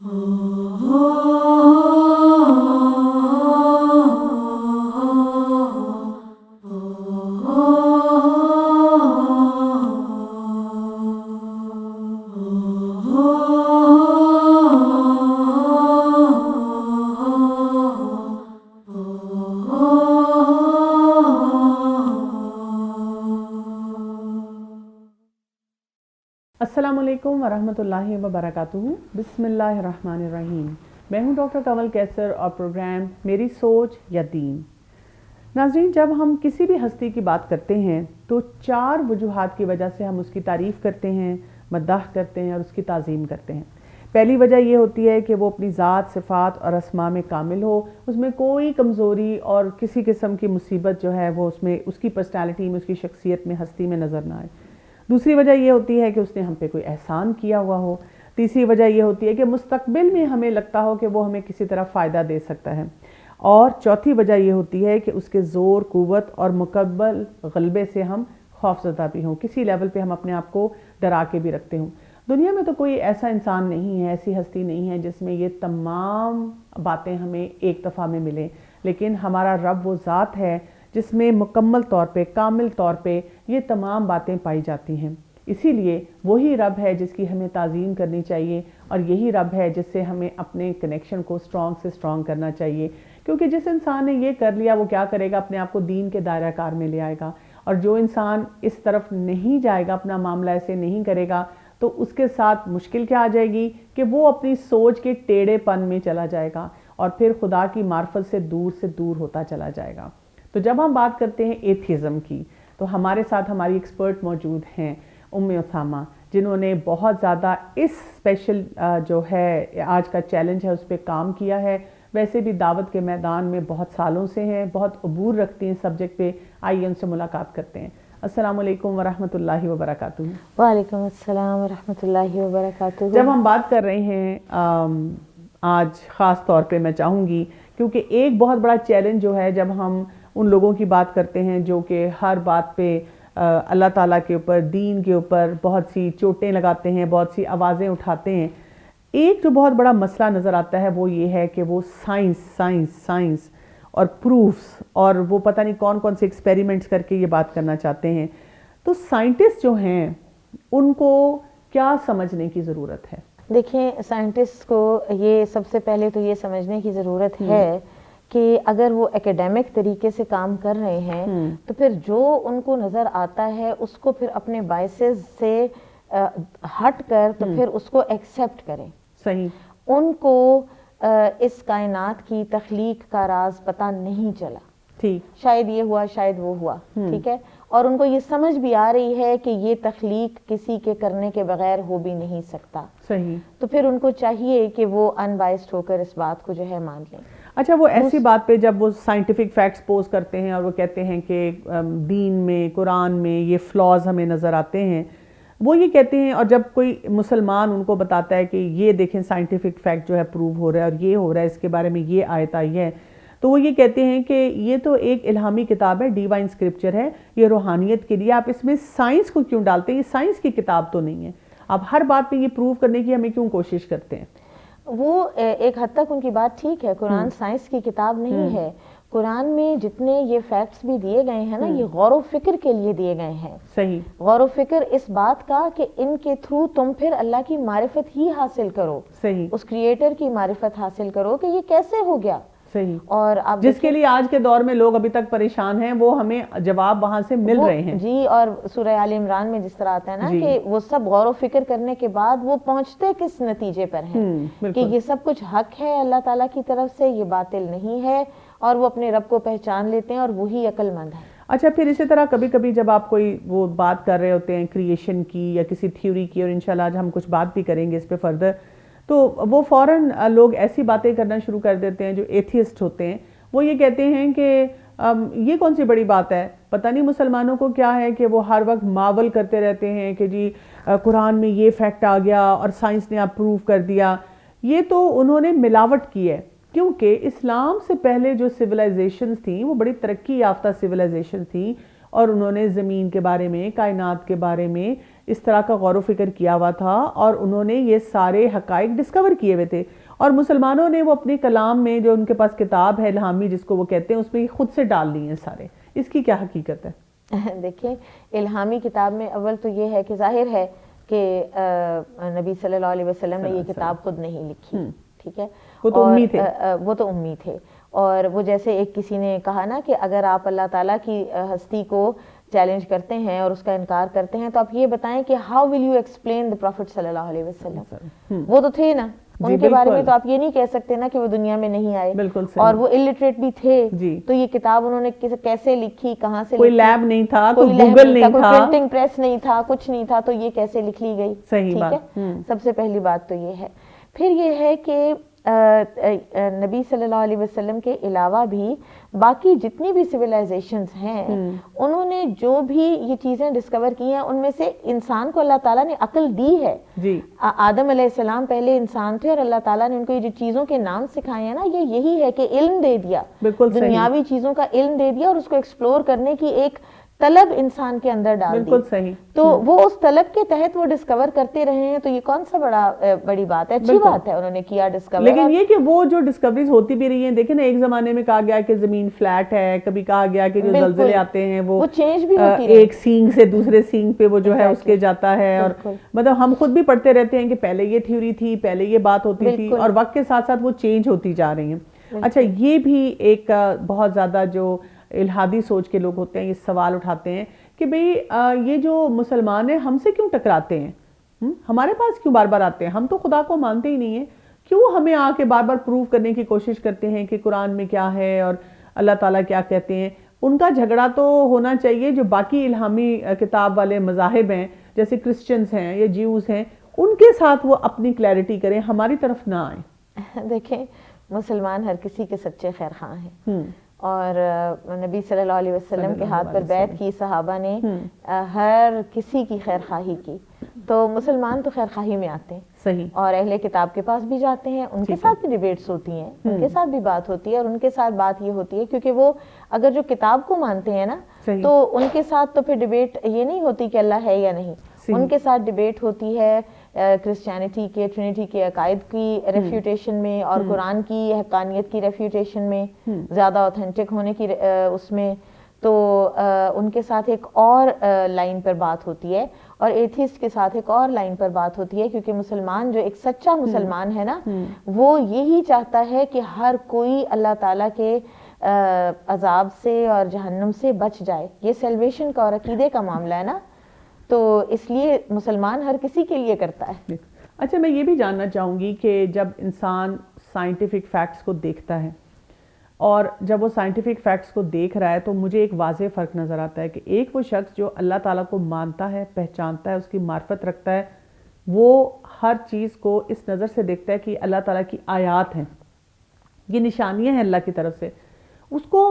السلام علیکم ورحمۃ اللہ وبرکاتہ۔ بسم اللہ الرحمن الرحیم۔ میں ہوں ڈاکٹر کنول کیسر اور پروگرام میری سوچ یا دین۔ ناظرین، جب ہم کسی بھی ہستی کی بات کرتے ہیں تو 4 وجوہات کی وجہ سے ہم اس کی تعریف کرتے ہیں، مدح کرتے ہیں اور اس کی تعظیم کرتے ہیں۔ پہلی وجہ یہ ہوتی ہے کہ وہ اپنی ذات، صفات اور اسماء میں کامل ہو، اس میں کوئی کمزوری اور کسی قسم کی مصیبت جو ہے وہ اس میں، اس کی پرسنالٹی میں، اس کی شخصیت میں، ہستی میں نظر نہ آئے۔ دوسری وجہ یہ ہوتی ہے کہ اس نے ہم پہ کوئی احسان کیا ہوا ہو۔ تیسری وجہ یہ ہوتی ہے کہ مستقبل میں ہمیں لگتا ہو کہ وہ ہمیں کسی طرح فائدہ دے سکتا ہے۔ اور چوتھی وجہ یہ ہوتی ہے کہ اس کے زور، قوت اور مکمل غلبے سے ہم خوفزدہ بھی ہوں، کسی لیول پہ ہم اپنے آپ کو ڈرا کے بھی رکھتے ہوں۔ دنیا میں تو کوئی ایسا انسان نہیں ہے، ایسی ہستی نہیں ہے جس میں یہ تمام باتیں ہمیں ایک دفعہ میں ملیں، لیکن ہمارا رب وہ ذات ہے جس میں مکمل طور پہ، کامل طور پہ یہ تمام باتیں پائی جاتی ہیں۔ اسی لیے وہی رب ہے جس کی ہمیں تعظیم کرنی چاہیے، اور یہی رب ہے جس سے ہمیں اپنے کنیکشن کو اسٹرانگ سے اسٹرانگ کرنا چاہیے، کیونکہ جس انسان نے یہ کر لیا وہ کیا کرے گا؟ اپنے آپ کو دین کے دائرہ کار میں لے آئے گا، اور جو انسان اس طرف نہیں جائے گا، اپنا معاملہ ایسے نہیں کرے گا، تو اس کے ساتھ مشکل کیا آ جائے گی کہ وہ اپنی سوچ کے ٹیڑھے پن میں چلا جائے گا اور پھر خدا کی معرفت سے دور ہوتا چلا جائے گا۔ تو جب ہم بات کرتے ہیں ایتھیزم کی، تو ہمارے ساتھ ہماری ایکسپرٹ موجود ہیں اسامہ، جنہوں نے بہت زیادہ اس اسپیشل جو ہے آج کا چیلنج ہے اس پہ کام کیا ہے۔ ویسے بھی دعوت کے میدان میں بہت سالوں سے ہیں، بہت عبور رکھتی ہیں سبجیکٹ پہ۔ آئیے ان سے ملاقات کرتے ہیں۔ السلام علیکم ورحمۃ اللہ وبرکاتہ۔ وعلیکم السلام ورحمۃ اللہ وبرکاتہ۔ جب ہم بات کر رہے ہیں آج خاص طور پہ میں چاہوں گی، کیونکہ ایک بہت بڑا چیلنج جو ہے جب ہم ان لوگوں کی بات کرتے ہیں جو کہ ہر بات پہ اللہ تعالیٰ کے اوپر، دین کے اوپر بہت سی چوٹیں لگاتے ہیں، بہت سی آوازیں اٹھاتے ہیں، ایک جو بہت بڑا مسئلہ نظر آتا ہے وہ یہ ہے کہ وہ سائنس اور پروفز، اور وہ پتہ نہیں کون کون سے ایکسپیریمنٹس کر کے یہ بات کرنا چاہتے ہیں۔ تو سائنٹسٹ جو ہیں ان کو کیا سمجھنے کی ضرورت ہے؟ دیکھیں، سائنٹسٹ کو یہ سب سے پہلے تو یہ سمجھنے کی ضرورت ہے کہ اگر وہ ایکیڈیمک طریقے سے کام کر رہے ہیں تو پھر جو ان کو نظر آتا ہے اس کو پھر اپنے بائسز سے ہٹ کر تو پھر اس کو ایکسیپٹ کریں۔ صحیح۔ ان کو اس کائنات کی تخلیق کا راز پتہ نہیں چلا، ٹھیک، شاید یہ ہوا، شاید وہ ہوا، ٹھیک ہے، اور ان کو یہ سمجھ بھی آ رہی ہے کہ یہ تخلیق کسی کے کرنے کے بغیر ہو بھی نہیں سکتا۔ صحیح۔ تو پھر ان کو چاہیے کہ وہ ان بائسڈ ہو کر اس بات کو جو ہے مان لیں۔ اچھا، وہ ایسی بات پہ جب وہ سائنٹیفک فیکٹس پوز کرتے ہیں اور وہ کہتے ہیں کہ دین میں، قرآن میں یہ فلاز ہمیں نظر آتے ہیں، وہ یہ کہتے ہیں، اور جب کوئی مسلمان ان کو بتاتا ہے کہ یہ دیکھیں سائنٹیفک فیکٹ جو ہے پروو ہو رہا ہے اور یہ ہو رہا ہے، اس کے بارے میں یہ آیت آئی ہے، تو وہ یہ کہتے ہیں کہ یہ تو ایک الہامی کتاب ہے، ڈیوائن اسکرپچر ہے، یہ روحانیت کے لیے، آپ اس میں سائنس کو کیوں ڈالتے ہیں؟ یہ سائنس کی کتاب تو نہیں ہے، آپ ہر بات پہ یہ پروو کرنے کی ہمیں کیوں کوشش کرتے ہیں؟ وہ ایک حد تک ان کی بات ٹھیک ہے، قرآن سائنس کی کتاب نہیں ہے۔ قرآن میں جتنے یہ فیکٹس بھی دیے گئے ہیں نا، یہ غور و فکر کے لیے دیے گئے ہیں۔ صحیح۔ غور و فکر اس بات کا کہ ان کے تھرو تم پھر اللہ کی معرفت ہی حاصل کرو، صحیح، اس کریٹر کی معرفت حاصل کرو کہ یہ کیسے ہو گیا۔ صحیح۔ اور آپ جس کے لیے آج کے دور میں لوگ ابھی تک پریشان ہیں، وہ ہمیں جواب وہاں سے مل رہے ہیں۔ جی، اور سورہ آل عمران میں جس طرح آتا ہے نا کہ وہ سب غور و فکر کرنے کے بعد وہ پہنچتے کس نتیجے پر ہیں کہ یہ سب کچھ حق ہے اللہ تعالیٰ کی طرف سے، یہ باطل نہیں ہے، اور وہ اپنے رب کو پہچان لیتے ہیں اور وہی عقل مند ہے۔ اچھا، پھر اسی طرح کبھی کبھی جب آپ کوئی وہ بات کر رہے ہوتے ہیں کریشن کی یا کسی تھیوری کی، اور انشاءاللہ آج ہم کچھ بات بھی کریں گے اس پہ فردر، تو وہ فوراً لوگ ایسی باتیں کرنا شروع کر دیتے ہیں جو ایتھیسٹ ہوتے ہیں، وہ یہ کہتے ہیں کہ یہ کون سی بڑی بات ہے، پتہ نہیں مسلمانوں کو کیا ہے کہ وہ ہر وقت ماول کرتے رہتے ہیں کہ جی قرآن میں یہ فیکٹ آ گیا اور سائنس نے اب پروف کر دیا۔ یہ تو انہوں نے ملاوٹ کی ہے، کیونکہ اسلام سے پہلے جو سویلائزیشنز تھیں وہ بڑی ترقی یافتہ سویلائزیشن تھیں، اور انہوں نے زمین کے بارے میں، کائنات کے بارے میں اس طرح کا غور و فکر کیا ہوا تھا اور انہوں نے یہ سارے حقائق ڈسکور کیے ہوئے تھے، اور مسلمانوں نے وہ اپنے کلام میں جو ان کے پاس کتاب ہے الہامی جس کو وہ کہتے ہیں اس میں خود سے ڈال لی ہیں سارے. اس کی کیا حقیقت ہے؟ دیکھیں الہامی کتاب میں اول تو یہ ہے کہ ظاہر ہے کہ نبی صلی اللہ علیہ وسلم نے یہ کتاب خود نہیں لکھی، ٹھیک ہے، وہ تو امی تھے. وہ تو امی تھے. اور وہ جیسے ایک کسی نے کہا نا کہ اگر آپ اللہ تعالیٰ کی ہستی کو چیلنج کرتے ہیں اور اس کا انکار کرتے ہیں تو آپ یہ بتائیں کہ how will you explain the prophet صلی اللہ علیہ وسلم. وہ تو تھے نا، ان کے بارے میں تو آپ یہ نہیں کہہ سکتے نا کہ وہ دنیا میں نہیں آئے، اور وہ الٹریٹ بھی تھے. تو یہ کتاب انہوں نے کیسے لکھی، کہاں سے، کوئی لیب نہیں تھا، کوئی گوگل نہیں تھا، کوئی پرنٹنگ پریس نہیں تھا، کچھ نہیں تھا، تو یہ کیسے لکھ لی گئی؟ ٹھیک ہے، سب سے پہلی بات تو یہ ہے. پھر یہ ہے کہ نبی صلی اللہ علیہ وسلم کے علاوہ بھی باقی جتنی بھی سویلائزیشنز ہیں انہوں نے جو بھی یہ چیزیں ڈسکور کی ہیں ان میں سے انسان کو اللہ تعالیٰ نے عقل دی ہے. آدم علیہ السلام پہلے انسان تھے اور اللہ تعالیٰ نے ان کو یہ جو چیزوں کے نام سکھائے ہیں نا، یہ یہی ہے کہ علم دے دیا، دنیاوی چیزوں کا علم دے دیا اور اس کو ایکسپلور کرنے کی ایک طلب انسان کے اندر ڈال دی. بالکل صحیح. تو وہ اس طلب کے تحت وہ ڈسکور کرتے رہے ہیں، تو یہ کون سا بڑی بات ہے، اچھی بات ہے انہوں نے کیا ڈسکور. لیکن یہ کہ وہ جو ڈسکوریز ہوتی بھی رہی ہیں، دیکھیں نا ایک زمانے میں کہا گیا کہ زمین فلیٹ ہے، کبھی کہا گیا کہ جو زلزلے آتے ہیں وہ چینج بھی ہوتی ہے، ایک سینگ سے دوسرے سینگ پہ وہ جو ہے اس کے جاتا ہے. اور مطلب ہم خود بھی پڑھتے رہتے ہیں کہ پہلے یہ تھیوری تھی، پہلے یہ بات ہوتی تھی، اور وقت کے ساتھ ساتھ وہ چینج ہوتی جا رہی ہیں. اچھا، یہ بھی ایک بہت زیادہ جو الہادی سوچ کے لوگ ہوتے ہیں یہ سوال اٹھاتے ہیں کہ بھئی یہ جو مسلمان ہیں ہم سے کیوں ٹکراتے ہیں، ہمارے پاس کیوں بار بار آتے ہیں، ہم تو خدا کو مانتے ہی نہیں ہیں، کیوں ہمیں آ کے بار بار پروف کرنے کی کوشش کرتے ہیں کہ قرآن میں کیا ہے اور اللہ تعالیٰ کیا کہتے ہیں. ان کا جھگڑا تو ہونا چاہیے جو باقی الہامی کتاب والے مذاہب ہیں جیسے کرسچنز ہیں یا جیوز ہیں، ان کے ساتھ وہ اپنی کلیئرٹی کریں، ہماری طرف نہ آئیں. دیکھیں مسلمان ہر کسی کے سچے خیر خواہ ہیں، اور نبی صلی اللہ علیہ وسلم کے ہاتھ پر بیعت کی صحابہ نے ہر کسی کی خیر خواہی کی. تو مسلمان تو خیر خواہی میں آتے ہیں، صحیح، اور اہل کتاب کے پاس بھی جاتے ہیں، ان کے ساتھ بھی ڈیبیٹس ہوتی ہیں، ان کے ساتھ بھی بات ہوتی ہے، اور ان کے ساتھ بات یہ ہوتی ہے کیونکہ وہ اگر جو کتاب کو مانتے ہیں نا تو ان کے ساتھ تو پھر ڈیبیٹ یہ نہیں ہوتی کہ اللہ ہے یا نہیں، ان کے ساتھ ڈیبیٹ ہوتی ہے کرسچینٹی کے، ٹرینٹی کے عقائد کی ریفیوٹیشن میں، اور قرآن کی حقانیت کی ریفیوٹیشن میں، زیادہ اوتھینٹک ہونے کی اس میں. تو ان کے ساتھ ایک اور لائن پر بات ہوتی ہے، اور ایتھیسٹ کے ساتھ ایک اور لائن پر بات ہوتی ہے، کیونکہ مسلمان جو ایک سچا مسلمان ہے نا وہ یہی چاہتا ہے کہ ہر کوئی اللہ تعالیٰ کے عذاب سے اور جہنم سے بچ جائے. یہ سیلویشن کا اور عقیدے کا معاملہ ہے نا، تو اس لیے مسلمان ہر کسی کے لیے کرتا ہے. اچھا، میں یہ بھی جاننا چاہوں گی کہ جب انسان سائنٹیفک فیکٹس کو دیکھتا ہے اور جب وہ سائنٹیفک فیکٹس کو دیکھ رہا ہے تو مجھے ایک واضح فرق نظر آتا ہے کہ ایک وہ شخص جو اللہ تعالیٰ کو مانتا ہے، پہچانتا ہے، اس کی معرفت رکھتا ہے، وہ ہر چیز کو اس نظر سے دیکھتا ہے کہ اللہ تعالیٰ کی آیات ہیں، یہ نشانیاں ہیں اللہ کی طرف سے، اس کو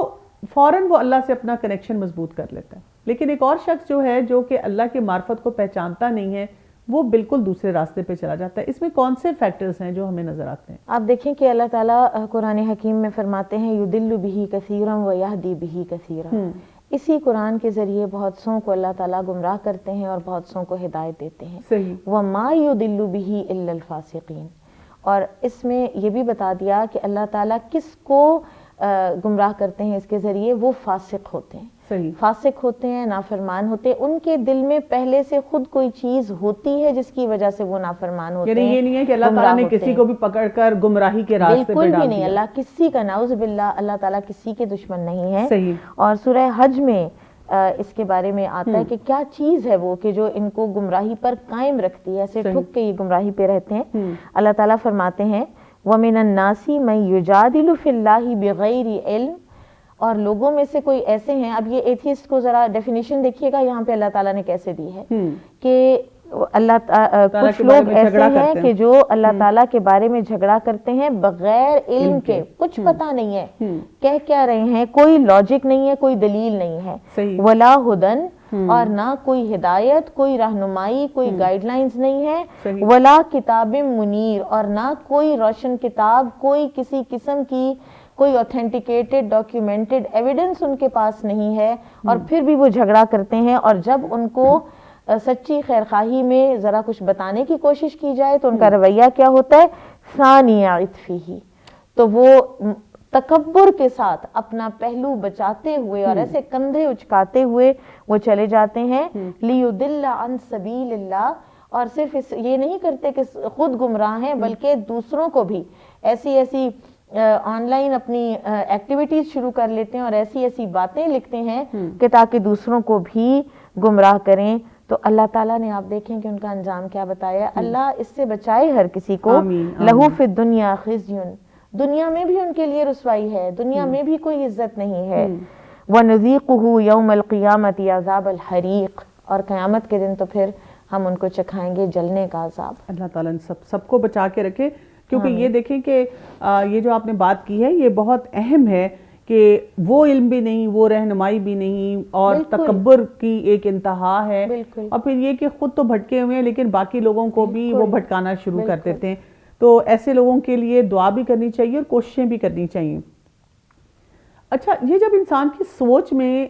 فوراً وہ اللہ سے اپنا کنیکشن مضبوط کر لیتا ہے. لیکن ایک اور شخص جو ہے جو کہ اللہ کی معرفت کو پہچانتا نہیں ہے، وہ بالکل دوسرے راستے پہ چلا جاتا ہے. اس میں کون سے فیکٹرز ہیں جو ہمیں نظر آتے ہیں؟ آپ دیکھیں کہ اللہ تعالیٰ قرآن حکیم میں فرماتے ہیں یُضِلُّ بِهِ كَثِيرًا وَيَهْدِي بِهِ كَثِيرًا. اسی قرآن کے ذریعے بہت سوں کو اللہ تعالیٰ گمراہ کرتے ہیں اور بہت سوں کو ہدایت دیتے ہیں. وَمَا يُضِلُّ بِهِ إِلَّا الْفَاسِقِينَ. اور اس میں یہ بھی بتا دیا کہ اللہ تعالیٰ کس کو گمراہ کرتے ہیں اس کے ذریعے، وہ فاسق ہوتے ہیں. فاسق ہوتے ہیں، نافرمان ہوتے ہیں، ان کے دل میں پہلے سے خود کوئی چیز ہوتی ہے جس کی وجہ سے وہ نافرمان ہوتے ہیں. یعنی یہ نہیں ہے کہ اللہ تعالیٰ نے کسی کو بھی پکڑ کر گمراہی کے راستے پہ ڈال دیا. بالکل بھی نہیں، اللہ کسی کا نعوذ باللہ، اللہ تعالیٰ کسی کے دشمن نہیں ہے. اور سورہ حج میں اس کے بارے میں آتا ہے کہ کیا چیز ہے وہ کہ جو ان کو گمراہی پر قائم رکھتی ہے، ایسے ٹھک کے یہ گمراہی پہ رہتے ہیں. اللہ تعالیٰ فرماتے ہیں وَمِنَ النَّاسِ مَن يُجَادِلُ فِي اللَّهِ بِغَيْرِ عِلْمٍ. اور لوگوں میں سے کوئی ایسے ہیں، اب یہ ایتھیسٹ کو ذرا ڈیفینیشن دیکھیے گا یہاں پہ اللہ تعالیٰ نے کیسے دی ہے کہ کچھ لوگ ایسے ہیں کہ جو اللہ تعالیٰ کے بارے میں جھگڑا کرتے ہیں بغیر علم کے، کچھ پتہ نہیں ہے کہہ کیا رہے ہیں، کوئی لاجک نہیں ہے، کوئی دلیل نہیں ہے. وَلَا هُدًى. اور نہ کوئی ہدایت، کوئی رہنمائی، کوئی گائیڈ لائنز نہیں ہے. وَلَا كِتَابٍ مُنِيرٍ. اور نہ کوئی روشن کتاب، کوئی کسی قسم کی کوئی اوتھینٹیکیٹڈ ڈاکیومنٹڈ ایویڈنس ان کے پاس نہیں ہے، اور پھر بھی وہ جھگڑا کرتے ہیں. اور جب ان کو سچی خیرخواہی میں ذرا کچھ بتانے کی کوشش کی جائے تو ان کا رویہ کیا ہوتا ہے؟ ثانی عطفہ، تو وہ تکبر کے ساتھ اپنا پہلو بچاتے ہوئے اور ایسے کندھے اچکاتے ہوئے وہ چلے جاتے ہیں لیضل عن سبیل اللہ، اور صرف یہ نہیں کرتے کہ خود گمراہ ہیں بلکہ دوسروں کو بھی ایسی آن لائن اپنی ایکٹیویٹیز شروع کر لیتے ہیں اور ایسی باتیں لکھتے ہیں کہ تاکہ دوسروں کو بھی گمراہ کریں. تو اللہ تعالیٰ نے آپ دیکھیں کہ ان کا انجام کیا بتایا. اللہ اس سے بچائے ہر کسی کو. لہو فی الدنیا خزی، دنیا میں بھی ان کے لیے رسوائی ہے، دنیا میں بھی کوئی عزت نہیں ہے. وَنُذِيقُهُ يَوْمَ الْقِيَامَةِ عَذَابَ الْحَرِيقِ، اور قیامت کے دن تو پھر ہم ان کو چکھائیں گے جلنے کا عذاب. اللہ تعالیٰ سب کو بچا کے رکھے. کیونکہ یہ دیکھیں کہ یہ جو آپ نے بات کی ہے یہ بہت اہم ہے کہ وہ علم بھی نہیں، وہ رہنمائی بھی نہیں، اور تکبر کی ایک انتہا ہے. اور پھر یہ کہ خود تو بھٹکے ہوئے ہیں لیکن باقی لوگوں کو بھی وہ بھٹکانا شروع کر دیتے ہیں. تو ایسے لوگوں کے لیے دعا بھی کرنی چاہیے اور کوششیں بھی کرنی چاہیے. اچھا، یہ جب انسان کی سوچ میں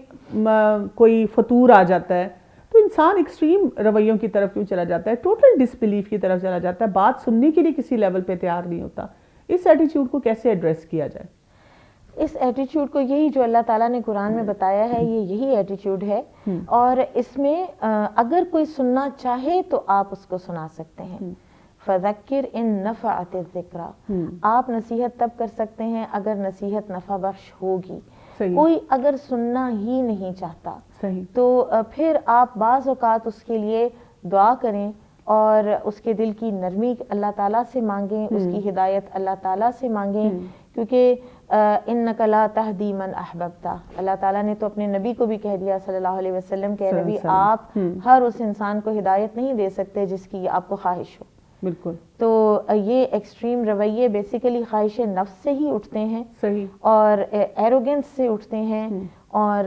کوئی فطور آ جاتا ہے تو انسان ایکسٹریم رویوں کی طرف کیوں چلا جاتا ہے، ٹوٹل ڈس بلیف کی طرف چلا جاتا ہے، بات سننے کے لیے کسی لیول پہ تیار نہیں ہوتا. اس ایٹیچیوڈ کو کیسے ایڈریس کیا جائے؟ اس ایٹیچیوڈ کو یہی جو اللہ تعالیٰ نے قرآن میں بتایا ہے یہی ایٹیچیوڈ ہے. اور اس میں اگر کوئی سننا چاہے تو آپ اس کو سنا سکتے ہیں. فذکر ان نفعت الذکری، آپ نصیحت تب کر سکتے ہیں اگر نصیحت نفع بخش ہوگی. کوئی اگر سننا ہی نہیں چاہتا تو پھر آپ بعض اوقات اس کے لیے دعا کریں اور اس کے دل کی نرمی اللہ تعالیٰ سے مانگیں، اس کی ہدایت اللہ تعالیٰ سے مانگیں. کیونکہ انک لا تہدی من احببت، اللہ تعالیٰ نے تو اپنے نبی کو بھی کہہ دیا صلی اللہ علیہ وسلم کہ نبی آپ ہر اس انسان کو ہدایت نہیں دے سکتے جس کی آپ کو خواہش ہو. بالکل. تو یہ ایکسٹریم رویے بیسیکلی خواہش نفس سے ہی اٹھتے ہیں، صحیح، اور ایروگنس سے اٹھتے ہیں. اور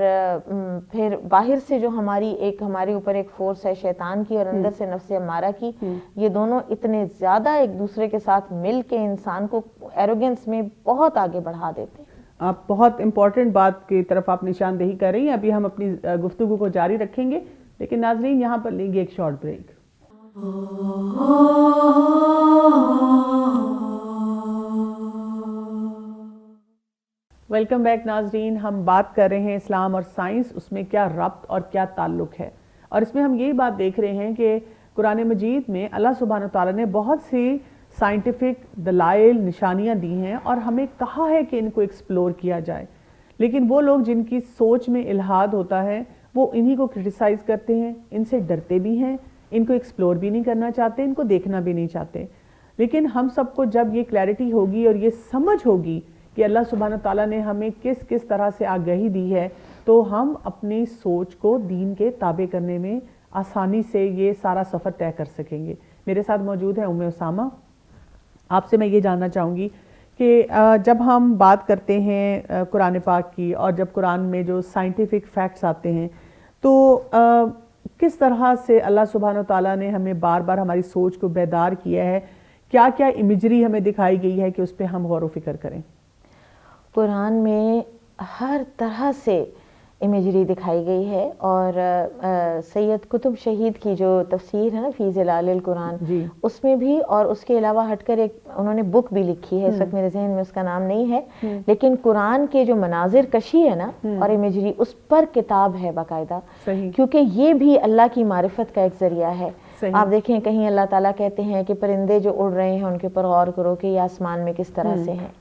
پھر باہر سے جو ہمارے اوپر ایک فورس ہے شیطان کی اور اندر سے نفس امارہ کی، یہ دونوں اتنے زیادہ ایک دوسرے کے ساتھ مل کے انسان کو ایروگنس میں بہت آگے بڑھا دیتے ہیں. آپ بہت امپورٹنٹ بات کی طرف آپ نشاندہی کر رہی ہیں. ابھی ہم اپنی گفتگو کو جاری رکھیں گے لیکن ناظرین یہاں پر لیں گے ایک شارٹ بریک. ویلکم بیک ناظرین. ہم بات کر رہے ہیں اسلام اور سائنس، اس میں کیا ربط اور کیا تعلق ہے. اور اس میں ہم یہی بات دیکھ رہے ہیں کہ قرآن مجید میں اللہ سبحانہ وتعالیٰ نے بہت سی سائنٹیفک دلائل نشانیاں دی ہیں اور ہمیں کہا ہے کہ ان کو ایکسپلور کیا جائے. لیکن وہ لوگ جن کی سوچ میں الحاد ہوتا ہے وہ انہی کو کرٹیسائز کرتے ہیں، ان سے ڈرتے بھی ہیں، ان کو ایکسپلور بھی نہیں کرنا چاہتے، ان کو دیکھنا بھی نہیں چاہتے. لیکن ہم سب کو جب یہ کلیئرٹی ہوگی اور یہ سمجھ ہوگی کہ اللہ سبحانہ تعالیٰ نے ہمیں کس طرح سے آگہی دی ہے تو ہم اپنی سوچ کو دین کے تابع کرنے میں آسانی سے یہ سارا سفر طے کر سکیں گے. میرے ساتھ موجود ہیں اسامہ. آپ سے میں یہ جاننا چاہوں گی کہ جب ہم بات کرتے ہیں قرآن پاک کی اور جب قرآن میں جو سائنٹیفک فیکٹس آتے ہیں تو کس طرح سے اللہ سبحانہ تعالیٰ نے ہمیں بار بار ہماری سوچ کو بیدار کیا ہے، کیا کیا امیجری ہمیں دکھائی گئی ہے کہ اس پہ ہم غور و فکر کریں؟ قرآن میں ہر طرح سے امیجری دکھائی گئی ہے. اور سید قطب شہید کی جو تفسیر ہے نا فی ظلال القرآن، اس میں بھی، اور اس کے علاوہ ہٹ کر ایک انہوں نے بک بھی لکھی ہے، اس وقت میرے ذہن میں اس کا نام نہیں ہے، لیکن قرآن کے جو مناظر کشی ہے نا اور امیجری، اس پر کتاب ہے باقاعدہ. کیونکہ یہ بھی اللہ کی معرفت کا ایک ذریعہ ہے. آپ دیکھیں کہیں اللہ تعالیٰ کہتے ہیں کہ پرندے جو اڑ رہے ہیں ان کے اوپر غور کرو کہ یہ آسمان میں کس طرح سے ہیں.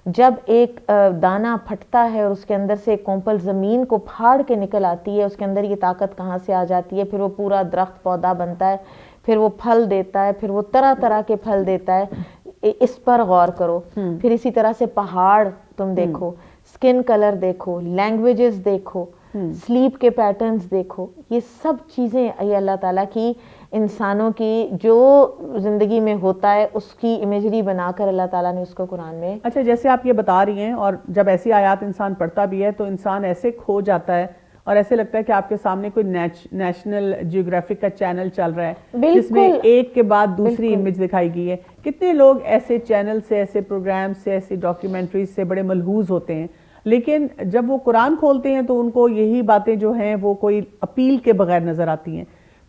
جب ایک دانہ پھٹتا ہے اور اس کے اندر سے ایک کونپل زمین کو پھاڑ کے نکل آتی ہے، اس کے اندر یہ طاقت کہاں سے آ جاتی ہے، پھر وہ پورا درخت پودا بنتا ہے، پھر وہ پھل دیتا ہے، پھر وہ طرح طرح کے پھل دیتا ہے. اس پر غور کرو. پھر اسی طرح سے پہاڑ تم دیکھو، سکن کلر دیکھو، لینگویجز دیکھو، سلیپ کے پیٹرنز دیکھو. یہ سب چیزیں یہ اللہ تعالیٰ کی انسانوں کی جو زندگی میں ہوتا ہے اس کی امیجری بنا کر اللہ تعالیٰ نے اس کو قرآن میں. اچھا، جیسے آپ یہ بتا رہی ہیں اور جب ایسی آیات انسان پڑھتا بھی ہے تو انسان ایسے کھو جاتا ہے اور ایسے لگتا ہے کہ آپ کے سامنے کوئی نیشنل جیوگرافک کا چینل چل رہا ہے جس میں ایک کے بعد دوسری امیج دکھائی گئی ہے. کتنے لوگ ایسے چینل سے، ایسے پروگرام سے، ایسی ڈاکیومنٹریز سے بڑے ملحوظ ہوتے ہیں، لیکن جب وہ قرآن کھولتے ہیں تو ان کو یہی باتیں جو ہیں وہ کوئی اپیل کے بغیر نظر آتی ہیں.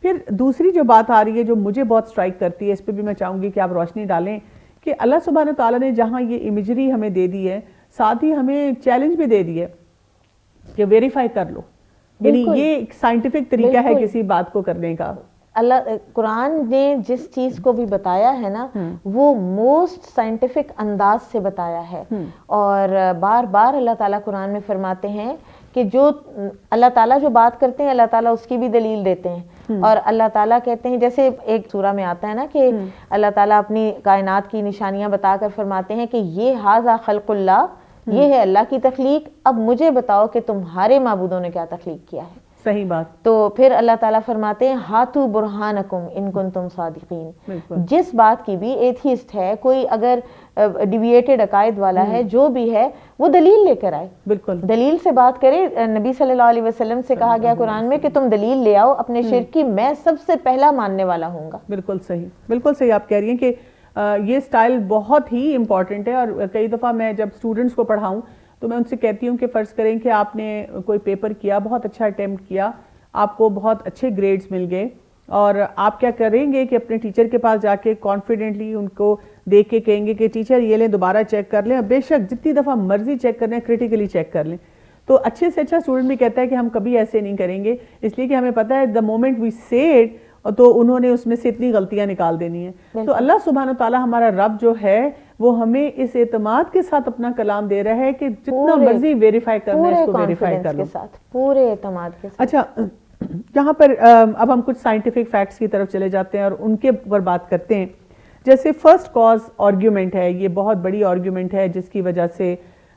پھر دوسری جو بات آ رہی ہے جو مجھے بہت اسٹرائک کرتی ہے, اس پہ بھی میں چاہوں گی کہ آپ روشنی ڈالیں, کہ اللہ سبحانہ تعالیٰ نے جہاں یہ امیجری ہمیں دے دی ہے, ساتھ ہی ہمیں چیلنج بھی دے دی ہے کہ ویریفائی کر لو. یعنی یہ ایک سائنٹیفک طریقہ ہے کسی بات کو کرنے کا. اللہ قرآن نے جس چیز کو بھی بتایا ہے نا وہ موسٹ سائنٹیفک انداز سے بتایا ہے, اور بار بار اللہ تعالیٰ قرآن میں فرماتے ہیں کہ جو اللہ تعالیٰ جو بات کرتے ہیں اللہ تعالیٰ اس کی بھی دلیل دیتے ہیں, اور اللہ تعالیٰ کہتے ہیں, جیسے ایک سورہ میں آتا ہے نا کہ اللہ تعالیٰ اپنی کائنات کی نشانیاں بتا کر فرماتے ہیں کہ یہ ھذا خلق اللہ, یہ ہے اللہ کی تخلیق, اب مجھے بتاؤ کہ تمہارے معبودوں نے کیا تخلیق کیا ہے. صحیح بات. تو پھر اللہ تعالیٰ فرماتے ہیں ہاتھو برہانکم ان کنتم صادقین. جس بات کی بھی ایتھیسٹ ہے, کوئی اگر ڈیویٹڈ عقائد والا ہے, جو بھی ہے وہ دلیل لے کر آئے, بالکل دلیل سے بات کرے. نبی صلی اللہ علیہ وسلم سے کہا گیا قرآن میں کہ تم دلیل لے آؤ اپنے شرک کی, میں سب سے پہلا ماننے والا ہوں گا. بالکل صحیح, بالکل صحیح آپ کہہ رہی ہیں کہ یہ سٹائل بہت ہی امپورٹنٹ ہے. اور کئی دفعہ میں جب اسٹوڈنٹس کو پڑھاؤں تو میں ان سے کہتی ہوں کہ فرض کریں کہ آپ نے کوئی پیپر کیا, بہت اچھا اٹیمپٹ کیا, آپ کو بہت اچھے گریڈز مل گئے, اور آپ کیا کریں گے کہ اپنے ٹیچر کے پاس جا کے کانفیڈنٹلی ان کو دیکھ کے کہیں گے کہ ٹیچر یہ لیں, دوبارہ چیک کر لیں, اور بے شک جتنی دفعہ مرضی چیک کر لیں, کریٹیکلی چیک کر لیں. تو اچھے سے اچھا اسٹوڈنٹ بھی کہتا ہے کہ ہم کبھی ایسے نہیں کریں گے, اس لیے کہ ہمیں پتہ ہے دا مومنٹ وی سے اٹ تو انہوں نے اس میں سے اتنی غلطیاں نکال دینی ہیں. تو اللہ سبحانہ تعالیٰ ہمارا رب جو ہے وہ ہمیں اس اعتماد کے ساتھ اپنا کلام دے رہا ہے کہ جتنا مرضی ویریفائی کرنا ہے اس کو ویریفائی کر لو, پورے اعتماد کے ساتھ. اچھا, یہاں پر اب ہم کچھ سائنٹیفک فیکٹس کی طرف چلے جاتے ہیں اور ان کے اوپر بات کرتے ہیں. جیسے فرسٹ کاز آرگیومنٹ ہے, یہ بہت بڑی آرگیومنٹ ہے جس کی وجہ سے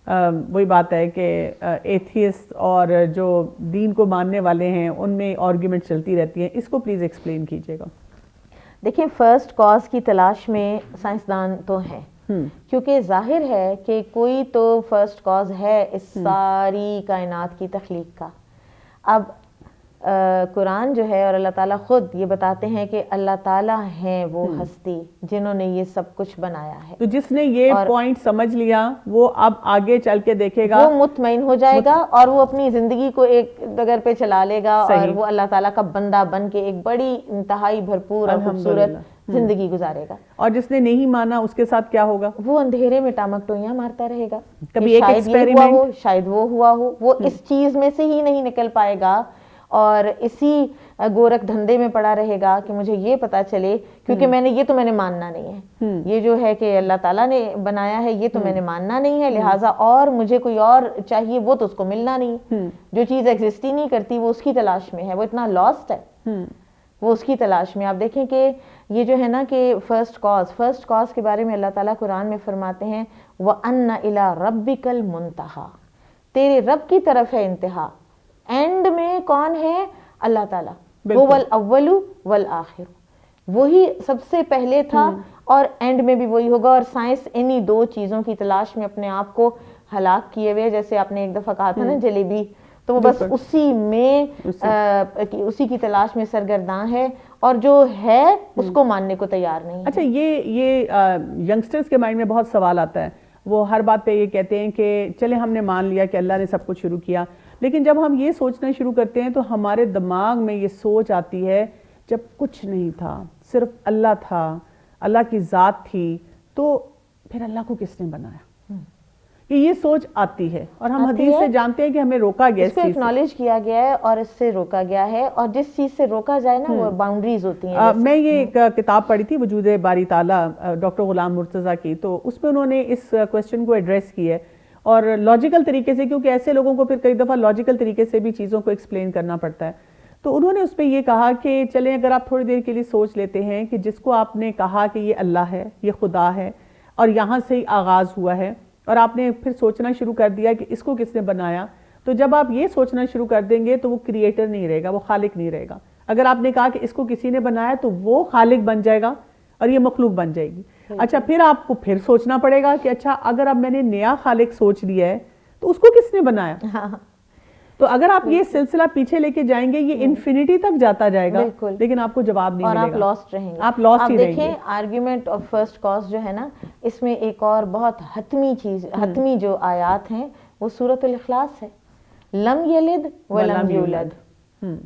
وہی بات ہے کہ ایتھیسٹ اور جو دین کو ماننے والے ہیں ان میں آرگیومنٹ چلتی رہتی ہیں. اس کو پلیز ایکسپلین کیجیے گا. دیکھیں, فرسٹ کاز کی تلاش میں سائنسدان تو ہیں, کیونکہ ظاہر ہے کہ کوئی تو فرسٹ کاز ہے اس ساری کائنات کی تخلیق کا. اب قرآن جو ہے اور اللہ تعالیٰ خود یہ بتاتے ہیں کہ اللہ تعالیٰ ہیں وہ ہستی جنہوں نے یہ سب کچھ بنایا ہے. تو جس نے یہ پوائنٹ سمجھ لیا وہ اب آگے چل کے دیکھے گا, وہ مطمئن ہو جائے گا اور وہ اپنی زندگی کو ایک ڈگر پہ چلا لے گا, اور وہ اللہ تعالیٰ کا بندہ بن کے ایک بڑی انتہائی بھرپور اور خوبصورت زندگی گزارے گا. اور جس نے نہیں مانا اس کے ساتھ کیا ہوگا؟ وہ اندھیرے میں ٹامک ٹوئیاں مارتا رہے گا. کبھی ایک ایکسپیریمنٹ ہو, شاید وہ ہوا ہو, وہ اس چیز میں سے ہی نہیں نکل پائے گا اور اسی گورکھ دھندے میں پڑا رہے گا کہ مجھے یہ پتا چلے, کیونکہ میں نے ماننا نہیں ہے, یہ جو ہے کہ اللہ تعالیٰ نے بنایا ہے یہ تو میں نے ماننا نہیں ہے, لہٰذا اور مجھے کوئی اور چاہیے وہ تو اس کو ملنا نہیں. جو چیز ایگزسٹ ہی نہیں کرتی وہ اس کی تلاش میں ہے, وہ اتنا لاسٹ ہے, وہ اس کی تلاش میں. آپ دیکھیں کہ یہ جو ہے نا کہ فرسٹ کاز کے بارے میں اللہ تعالیٰ قرآن میں فرماتے ہیں وَأَنَّ إِلَىٰ رَبِّكَ الْمُنْتَهَىٰ, تیرے رب کی طرف ہے انتہا. اینڈ میں کون ہے؟ اللہ تعالیٰ. هُوَ الْأَوَّلُ وَالْآخِرُ, وہی سب سے پہلے تھا اور اینڈ میں بھی وہی ہوگا. اور سائنس انہی دو چیزوں کی تلاش میں اپنے آپ کو ہلاک کیے ہوئے, جیسے آپ نے ایک دفعہ کہا تھا نا جلیبی, تو وہ بس اسی کی تلاش میں سرگرداں ہے, اور جو ہے اس کو ماننے کو تیار نہیں. اچھا, یہ ینگسٹرز کے مائنڈ میں بہت سوال آتا ہے, وہ ہر بات پہ یہ کہتے ہیں کہ چلے ہم نے مان لیا کہ اللہ نے سب کچھ شروع کیا, لیکن جب ہم یہ سوچنا شروع کرتے ہیں تو ہمارے دماغ میں یہ سوچ آتی ہے جب کچھ نہیں تھا, صرف اللہ تھا, اللہ کی ذات تھی, تو پھر اللہ کو کس نے بنایا؟ یہ سوچ آتی ہے, اور ہم حدیث سے جانتے ہیں کہ ہمیں روکا گیا, اس کو اکنالج کیا گیا ہے اور اس سے روکا گیا ہے, اور جس چیز سے روکا جائے نا وہ باؤنڈریز ہوتی ہیں. میں یہ ایک کتاب پڑھی تھی وجود باری تعالیٰ ڈاکٹر غلام مرتضیٰ کی, تو اس میں انہوں نے اس کویسچن کو ایڈریس کی ہے, اور لاجیکل طریقے سے, کیونکہ ایسے لوگوں کو پھر کئی دفعہ لاجیکل طریقے سے بھی چیزوں کو ایکسپلین کرنا پڑتا ہے. تو انہوں نے اس پہ یہ کہا کہ چلیں اگر آپ تھوڑی دیر کے لیے سوچ لیتے ہیں کہ جس کو آپ نے کہا کہ یہ اللہ ہے, یہ خدا ہے, اور یہاں سے ہی آغاز ہوا ہے, اور آپ نے پھر سوچنا شروع کر دیا کہ اس کو کس نے بنایا, تو جب آپ یہ سوچنا شروع کر دیں گے تو وہ کریٹر نہیں رہے گا, وہ خالق نہیں رہے گا. اگر آپ نے کہا کہ اس کو کسی نے بنایا تو وہ خالق بن جائے گا اور یہ مخلوق بن جائے گی. اچھا, پھر آپ کو پھر سوچنا پڑے گا کہ اچھا اگر اب میں نے نیا خالق سوچ لیا ہے تو اس کو کس نے بنایا؟ تو اگر آپ یہ سلسلہ پیچھے لے کے جائیں گے یہ انفینٹی تک جاتا جائے گا, لیکن آپ کو جواب نہیں ملے گا, اور آپ لاسٹ رہیں گے. آپ لاسٹ ہی رہیں گے. دیکھیں آرگیومنٹ آف فرسٹ کاز جو ہے نا, اس میں ایک اور بہت حتمی جو آیات ہیں وہ سورۃ الاخلاص ہے. لم یلد ولم یولد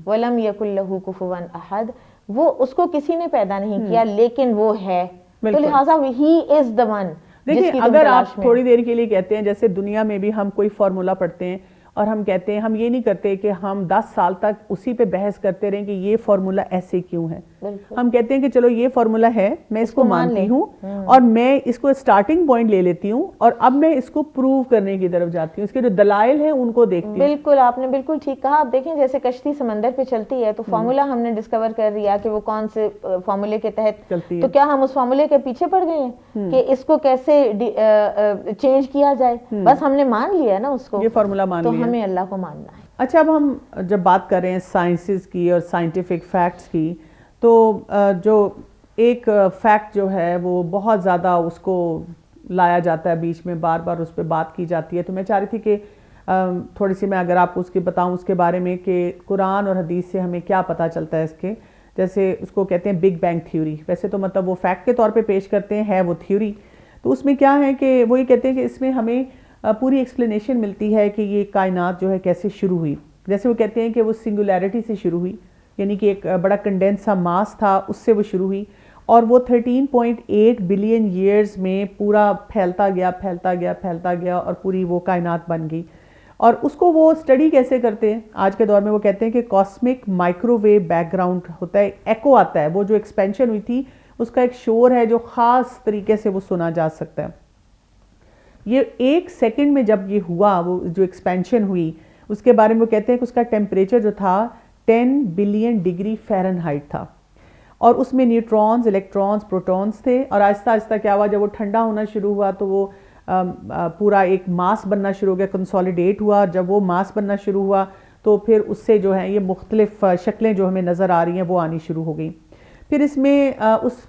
ولم یکن لہ کفوا احد وہ اس کو کسی نے پیدا نہیں کیا لیکن وہ ہے, تو لہٰذا ہی از دا ون. دیکھیں اگر آپ تھوڑی دیر کے لیے کہتے ہیں, جیسے دنیا میں بھی ہم کوئی فارمولا پڑھتے ہیں اور ہم کہتے ہیں, ہم یہ نہیں کرتے کہ ہم 10 سال تک اسی پہ بحث کرتے رہیں کہ یہ فارمولا ایسے کیوں ہے. ہم کہتے ہیں کہ چلو یہ فارمولا ہے, میں اس کو مانتی ہوں اور میں اس کو سٹارٹنگ پوائنٹ لے لیتی ہوں اور اب میں اس کو پروو کرنے کی طرف جاتی ہوں, اس کے جو دلائل ہیں ان کو دیکھتی ہوں. بالکل, آپ نے بالکل ٹھیک کہا. آپ دیکھیں جیسے کشتی سمندر پہ چلتی ہے تو فارمولا ہم نے ڈسکور کر لیا کہ وہ کون سے فارمولے کے تحت چلتی ہے, تو کیا ہم اس فارمولے کے پیچھے پڑ گئے ہیں کہ اس کو کیسے چینج کیا جائے؟ بس ہم نے مان لیا نا اس کو, یہ فارمولا مان لیا, تو ہمیں اللہ کو ماننا ہے. اچھا, اب ہم جب بات کر رہے ہیں سائنسز کی اور سائنٹیفک فیکٹس کی, تو جو ایک فیکٹ جو ہے وہ بہت زیادہ اس کو لایا جاتا ہے بیچ میں, بار بار اس پہ بات کی جاتی ہے, تو میں چاہ رہی تھی کہ تھوڑی سی میں اگر آپ کو اس کی بتاؤں اس کے بارے میں کہ قرآن اور حدیث سے ہمیں کیا پتہ چلتا ہے اس کے. جیسے اس کو کہتے ہیں بگ بینگ تھیوری, ویسے تو مطلب وہ فیکٹ کے طور پہ پیش کرتے ہیں, ہے وہ تھیوری, تو اس میں کیا ہے کہ وہ یہ کہتے ہیں کہ اس میں ہمیں پوری ایکسپلینیشن ملتی ہے کہ یہ کائنات جو ہے کیسے شروع ہوئی. جیسے وہ کہتے ہیں کہ وہ سنگولیرٹی سے شروع ہوئی, یعنی کہ ایک بڑا کنڈینس سا ماس تھا, اس سے وہ شروع ہوئی اور وہ 13.8 بلین ایئرز میں پورا پھیلتا گیا اور پوری وہ کائنات بن گئی. اور اس کو وہ اسٹڈی کیسے کرتے ہیں آج کے دور میں, وہ کہتے ہیں کہ cosmic microwave background ہوتا ہے, ایکو آتا ہے, وہ جو ایکسپینشن ہوئی تھی اس کا ایک شور ہے جو خاص طریقے سے وہ سنا جا سکتا ہے. یہ 1 سیکنڈ میں جب یہ ہوا, وہ جو ایکسپینشن ہوئی, اس کے بارے میں وہ کہتے ہیں کہ اس کا ٹیمپریچر جو تھا 10 بلین ڈگری فahrenheit تھا, اور اس میں نیوٹرونز, الیکٹرونز, پروٹونز تھے, اور آہستہ آہستہ کیا ہوا, جب وہ ٹھنڈا ہونا شروع ہوا تو وہ پورا ایک ماس بننا شروع ہو گیا, کنسولیڈیٹ ہوا. جب وہ ماس بننا شروع ہوا تو پھر اس سے جو ہے یہ مختلف شکلیں جو ہمیں نظر آ رہی ہیں وہ آنی شروع ہو گئیں. پھر اس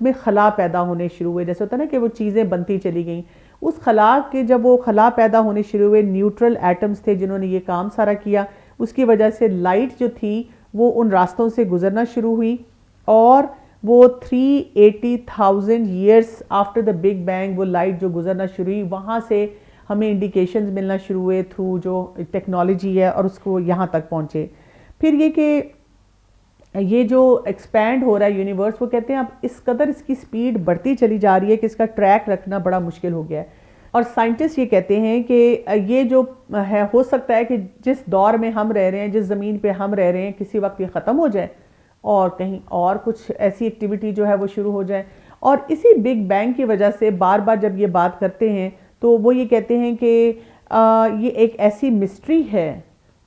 میں خلا پیدا ہونے شروع ہوئے, جیسے ہوتا ہے نا کہ وہ چیزیں بنتی چلی گئیں. اس خلا کے جب وہ خلا پیدا ہونے شروع ہوئے, نیوٹرل ایٹمز تھے جنہوں نے یہ کام سارا کیا, اس کی وجہ سے لائٹ جو تھی وہ ان راستوں سے گزرنا شروع ہوئی, اور وہ 380,000 years after the big bang وہ لائٹ جو گزرنا شروع ہوئی, وہاں سے ہمیں انڈیکیشنز ملنا شروع ہوئے تھرو جو ٹیکنالوجی ہے, اور اس کو یہاں تک پہنچے. پھر یہ کہ یہ جو ایکسپینڈ ہو رہا ہے یونیورس, وہ کہتے ہیں اب اس قدر اس کی سپیڈ بڑھتی چلی جا رہی ہے کہ اس کا ٹریک رکھنا بڑا مشکل ہو گیا ہے. اور سائنٹسٹ یہ کہتے ہیں کہ یہ جو ہے ہو سکتا ہے کہ جس دور میں ہم رہ رہے ہیں, جس زمین پہ ہم رہ رہے ہیں, کسی وقت یہ ختم ہو جائے اور کہیں اور کچھ ایسی ایکٹیویٹی جو ہے وہ شروع ہو جائے. اور اسی بگ بینگ کی وجہ سے بار بار جب یہ بات کرتے ہیں تو وہ یہ کہتے ہیں کہ یہ ایک ایسی مسٹری ہے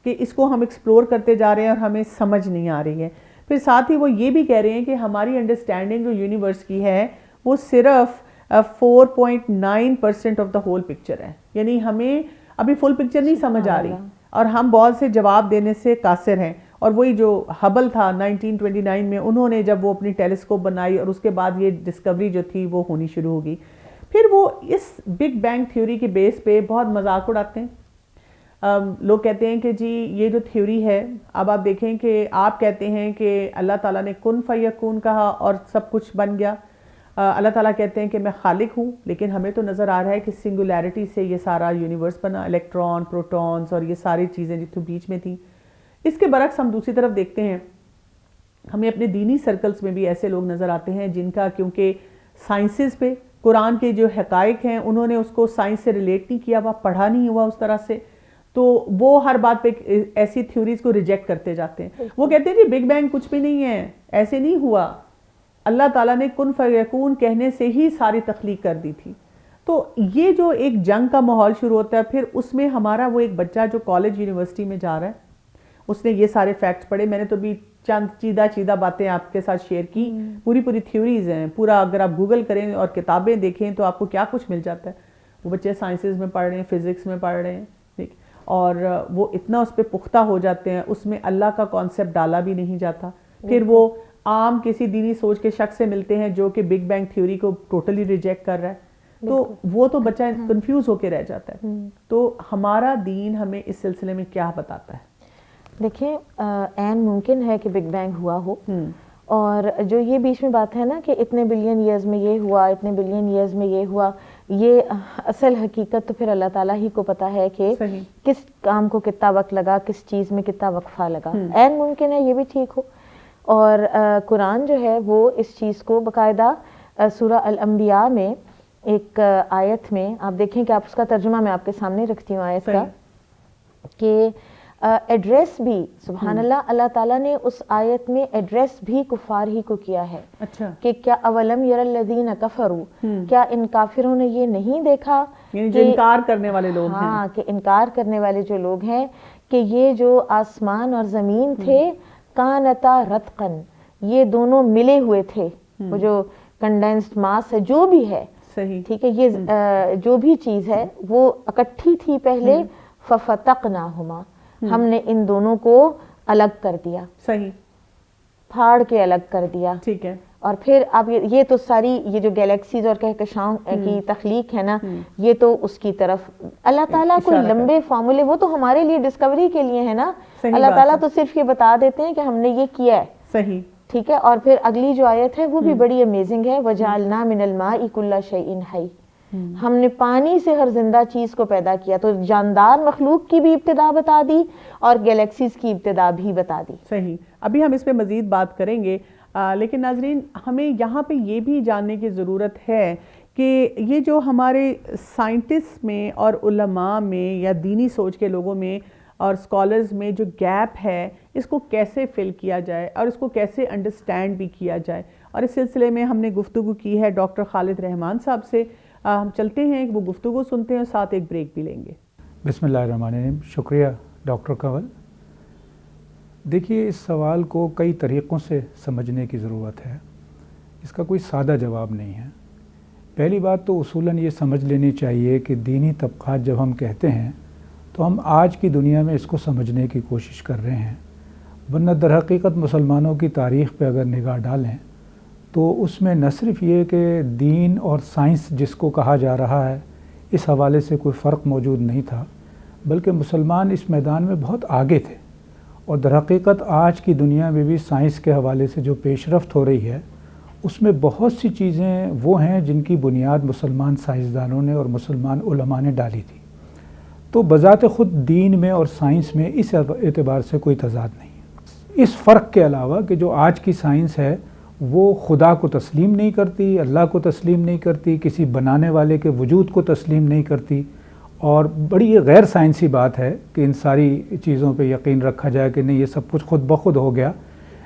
کہ اس کو ہم ایکسپلور کرتے جا رہے ہیں اور ہمیں سمجھ نہیں آ رہی ہے. پھر ساتھ ہی وہ یہ بھی کہہ رہے ہیں کہ ہماری انڈرسٹینڈنگ جو یونیورس کی ہے وہ صرف 4.9% آف دا ہول پکچر ہے, یعنی ہمیں ابھی فل پکچر نہیں سمجھ آ رہی, اور ہم بہت سے جواب دینے سے قاصر ہیں. اور وہی جو ہبل تھا 1929 میں, انہوں نے جب وہ اپنی ٹیلیسکوپ بنائی اور اس کے بعد یہ ڈسکوری جو تھی وہ ہونی شروع ہوگی. پھر وہ اس بگ بینگ تھیوری کے بیس پہ بہت مذاق اڑاتے ہیں. لوگ کہتے ہیں کہ جی یہ جو تھیوری ہے, اب آپ دیکھیں کہ آپ کہتے ہیں کہ اللہ تعالیٰ نے کن فیکون کہا اور سب کچھ بن گیا. اللہ تعالیٰ کہتے ہیں کہ میں خالق ہوں, لیکن ہمیں تو نظر آ رہا ہے کہ سنگولیرٹی سے یہ سارا یونیورس بنا, الیکٹران, پروٹونز اور یہ ساری چیزیں جو بیچ میں تھیں. اس کے برعکس ہم دوسری طرف دیکھتے ہیں, ہمیں اپنے دینی سرکلز میں بھی ایسے لوگ نظر آتے ہیں جن کا کیونکہ سائنسز پہ قرآن کے جو حقائق ہیں انہوں نے اس کو سائنس سے ریلیٹ نہیں کیا ہوا, پڑھا نہیں ہوا اس طرح سے, تو وہ ہر بات پہ ایسی تھیوریز کو ریجیکٹ کرتے جاتے ہیں. وہ کہتے ہیں جی بگ بینگ کچھ بھی نہیں ہے, ایسے نہیں ہوا, اللہ تعالیٰ نے کن فیکون کہنے سے ہی ساری تخلیق کر دی تھی. تو یہ جو ایک جنگ کا ماحول شروع ہوتا ہے, پھر اس میں ہمارا وہ ایک بچہ جو کالج یونیورسٹی میں جا رہا ہے, اس نے یہ سارے فیکٹس پڑھے, میں نے تو بھی چند چیدہ باتیں آپ کے ساتھ شیئر کی, پوری تھیوریز ہیں, پورا اگر آپ گوگل کریں اور کتابیں دیکھیں تو آپ کو کیا کچھ مل جاتا ہے. وہ بچے سائنسز میں پڑھ رہے ہیں, فزکس میں پڑھ رہے ہیں, اور وہ اتنا اس پہ پختہ ہو جاتے ہیں, اس میں اللہ کا کانسیپٹ ڈالا بھی نہیں جاتا. پھر وہ عام کسی دینی سوچ کے شخص سے ملتے ہیں جو کہ بگ بینگ تھیوری کو ٹوٹلی ریجیکٹ کر رہا ہے, تو وہ تو بچہ کنفیوز ہو کے رہ جاتا ہے. تو ہمارا دین ہمیں اس سلسلے میں کیا بتاتا ہے؟ دیکھیں عین ممکن ہے کہ بگ بینگ ہوا ہو, اور جو یہ بیچ میں بات ہے نا کہ اتنے بلین ایئرز میں یہ ہوا, اتنے بلین ایئرز میں یہ ہوا, یہ اصل حقیقت تو پھر اللہ تعالیٰ ہی کو پتا ہے کہ کس کام کو کتنا وقت لگا, کس چیز میں کتنا وقفہ لگا. عین ممکن ہے یہ بھی ٹھیک ہو, اور قرآن جو ہے وہ اس چیز کو باقاعدہ سورہ الانبیاء میں ایک آیت میں آپ دیکھیں کہ آپ اس کا ترجمہ میں آپ کے سامنے رکھتی ہوں آیت کا، کہ ایڈریس بھی سبحان اللہ، اللہ تعالیٰ نے اس آیت میں ایڈریس بھی کفار ہی کو کیا ہے. اچھا، کہ کیا اولم یر الذین کفروا، کیا ان کافروں نے یہ نہیں دیکھا، یعنی جو انکار کرنے والے لوگ ہیں، ہاں کہ انکار کرنے والے جو لوگ ہیں، کہ یہ جو آسمان اور زمین تھے کانتا رتقن، یہ دونوں ملے ہوئے تھے، وہ جو کنڈینسڈ ماس ہے جو بھی ہے، صحیح، ٹھیک ہے، یہ جو بھی چیز ہے وہ اکٹھی تھی پہلے، ففتقناہما، ہم نے ان دونوں کو الگ کر دیا، صحیح، پھاڑ کے الگ کر دیا. ٹھیک ہے. اور پھر اب یہ تو ساری یہ جو گیلیکسیز اور کہکشاؤں کی تخلیق ہے نا، یہ تو اس کی طرف اللہ تعالیٰ کوئی لمبے فارمولے، وہ تو ہمارے لیے ڈسکوری کے لیے ہے نا. اللہ تعالیٰ تو صرف یہ بتا دیتے ہیں کہ ہم نے یہ کیا ہے، صحیح، ٹھیک ہے. اور پھر اگلی جو آیت ہے وہ بھی بڑی امیزنگ ہے، وَجَعَلْنَا مِنَ الْمَاءِ كُلَّ شَيْءٍ حَيٍّ، ہم نے پانی سے ہر زندہ چیز کو پیدا کیا. تو جاندار مخلوق کی بھی ابتدا بتا دی اور گیلیکسیز کی ابتدا بھی بتا دی. صحیح. ابھی ہم اس پہ مزید بات کریں گے، لیکن ناظرین ہمیں یہاں پہ یہ بھی جاننے کی ضرورت ہے کہ یہ جو ہمارے سائنٹسٹ میں اور علماء میں یا دینی سوچ کے لوگوں میں اور اسکالرز میں جو گیپ ہے، اس کو کیسے فل کیا جائے اور اس کو کیسے انڈرسٹینڈ بھی کیا جائے. اور اس سلسلے میں ہم نے گفتگو کی ہے ڈاکٹر خالد رحمان صاحب سے. ہم چلتے ہیں وہ گفتگو سنتے ہیں اور ساتھ ایک بریک بھی لیں گے. بسم اللہ الرحمن الرحیم. شکریہ ڈاکٹر کنول. دیکھیے، اس سوال کو کئی طریقوں سے سمجھنے کی ضرورت ہے، اس کا کوئی سادہ جواب نہیں ہے. پہلی بات تو اصولاً یہ سمجھ لینی چاہیے کہ دینی طبقات جب ہم کہتے ہیں تو ہم آج کی دنیا میں اس کو سمجھنے کی کوشش کر رہے ہیں، ورنہ در حقیقت مسلمانوں کی تاریخ پہ اگر نگاہ ڈالیں تو اس میں نہ صرف یہ کہ دین اور سائنس جس کو کہا جا رہا ہے اس حوالے سے کوئی فرق موجود نہیں تھا، بلکہ مسلمان اس میدان میں بہت آگے تھے. اور در حقیقت آج کی دنیا میں بھی سائنس کے حوالے سے جو پیش رفت ہو رہی ہے اس میں بہت سی چیزیں وہ ہیں جن کی بنیاد مسلمان سائنسدانوں نے اور مسلمان علماء نے ڈالی تھی. تو بذات خود دین میں اور سائنس میں اس اعتبار سے کوئی تضاد نہیں ہے، اس فرق کے علاوہ کہ جو آج کی سائنس ہے وہ خدا کو تسلیم نہیں کرتی، اللہ کو تسلیم نہیں کرتی، کسی بنانے والے کے وجود کو تسلیم نہیں کرتی. اور بڑی یہ غیر سائنسی بات ہے کہ ان ساری چیزوں پہ یقین رکھا جائے کہ نہیں یہ سب کچھ خود بخود ہو گیا.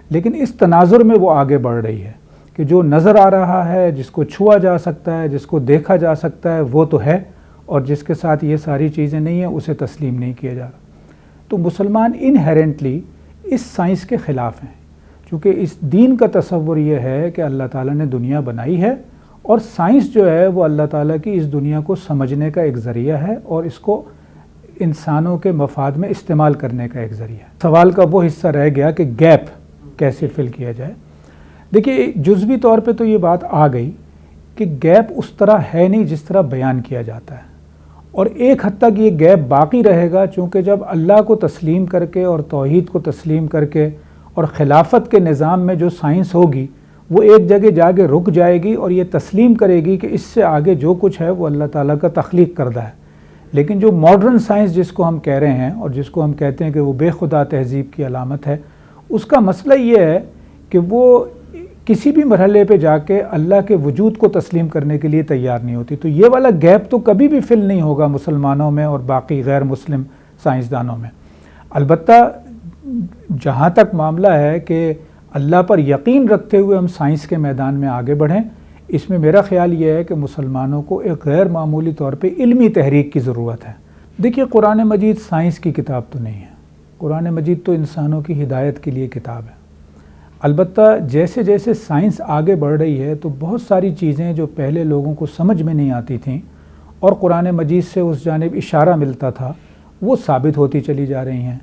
لیکن اس تناظر میں وہ آگے بڑھ رہی ہے کہ جو نظر آ رہا ہے، جس کو چھوا جا سکتا ہے، جس کو دیکھا جا سکتا ہے وہ تو ہے، اور جس کے ساتھ یہ ساری چیزیں نہیں ہیں اسے تسلیم نہیں کیا جا رہا. تو مسلمان انہیرنٹلی اس سائنس کے خلاف ہیں، چونکہ اس دین کا تصور یہ ہے کہ اللہ تعالیٰ نے دنیا بنائی ہے اور سائنس جو ہے وہ اللہ تعالیٰ کی اس دنیا کو سمجھنے کا ایک ذریعہ ہے اور اس کو انسانوں کے مفاد میں استعمال کرنے کا ایک ذریعہ ہے. سوال کا وہ حصہ رہ گیا کہ گیپ کیسے فل کیا جائے. دیکھیے، جزوی طور پہ تو یہ بات آ گئی کہ گیپ اس طرح ہے نہیں جس طرح بیان کیا جاتا ہے، اور ایک حد تک یہ گیپ باقی رہے گا، چونکہ جب اللہ کو تسلیم کر کے اور توحید کو تسلیم کر کے اور خلافت کے نظام میں جو سائنس ہوگی وہ ایک جگہ جا کے رک جائے گی اور یہ تسلیم کرے گی کہ اس سے آگے جو کچھ ہے وہ اللہ تعالیٰ کا تخلیق کردہ ہے. لیکن جو ماڈرن سائنس جس کو ہم کہہ رہے ہیں اور جس کو ہم کہتے ہیں کہ وہ بے خدا تہذیب کی علامت ہے، اس کا مسئلہ یہ ہے کہ وہ کسی بھی مرحلے پہ جا کے اللہ کے وجود کو تسلیم کرنے کے لیے تیار نہیں ہوتی. تو یہ والا گیپ تو کبھی بھی فل نہیں ہوگا مسلمانوں میں اور باقی غیر مسلم سائنسدانوں میں. البتہ جہاں تک معاملہ ہے کہ اللہ پر یقین رکھتے ہوئے ہم سائنس کے میدان میں آگے بڑھیں، اس میں میرا خیال یہ ہے کہ مسلمانوں کو ایک غیر معمولی طور پہ علمی تحریک کی ضرورت ہے. دیکھیے، قرآن مجید سائنس کی کتاب تو نہیں ہے، قرآن مجید تو انسانوں کی ہدایت کے لیے کتاب ہے. البتہ جیسے جیسے سائنس آگے بڑھ رہی ہے تو بہت ساری چیزیں جو پہلے لوگوں کو سمجھ میں نہیں آتی تھیں اور قرآن مجید سے اس جانب اشارہ ملتا تھا وہ ثابت ہوتی چلی جا رہی ہیں.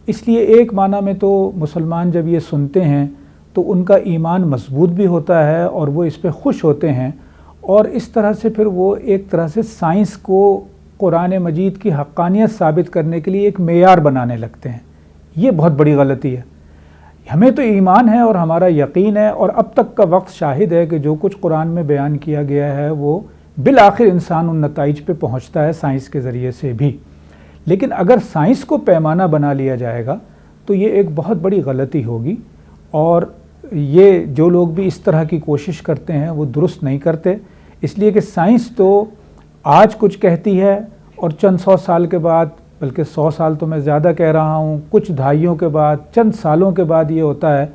اس لیے ایک معنی میں تو مسلمان جب یہ سنتے ہیں تو ان کا ایمان مضبوط بھی ہوتا ہے اور وہ اس پہ خوش ہوتے ہیں، اور اس طرح سے پھر وہ ایک طرح سے سائنس کو قرآن مجید کی حقانیت ثابت کرنے کے لیے ایک معیار بنانے لگتے ہیں. یہ بہت بڑی غلطی ہے. ہمیں تو ایمان ہے اور ہمارا یقین ہے، اور اب تک کا وقت شاہد ہے کہ جو کچھ قرآن میں بیان کیا گیا ہے وہ بالآخر انسان ان نتائج پہ پہنچتا ہے سائنس کے ذریعے سے بھی. لیکن اگر سائنس کو پیمانہ بنا لیا جائے گا تو یہ ایک بہت بڑی غلطی ہوگی، اور یہ جو لوگ بھی اس طرح کی کوشش کرتے ہیں وہ درست نہیں کرتے، اس لیے کہ سائنس تو آج کچھ کہتی ہے اور چند 100 سال کے بعد، بلکہ 100 سال تو میں زیادہ کہہ رہا ہوں، کچھ دہائیوں کے بعد، چند سالوں کے بعد یہ ہوتا ہے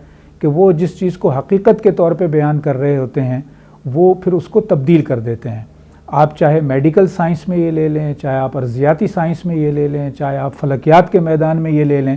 کہ وہ جس چیز کو حقیقت کے طور پہ بیان کر رہے ہوتے ہیں وہ پھر اس کو تبدیل کر دیتے ہیں۔ آپ چاہے میڈیکل سائنس میں یہ لے لیں، چاہے آپ ارضیاتی سائنس میں یہ لے لیں، چاہے آپ فلکیات کے میدان میں یہ لے لیں،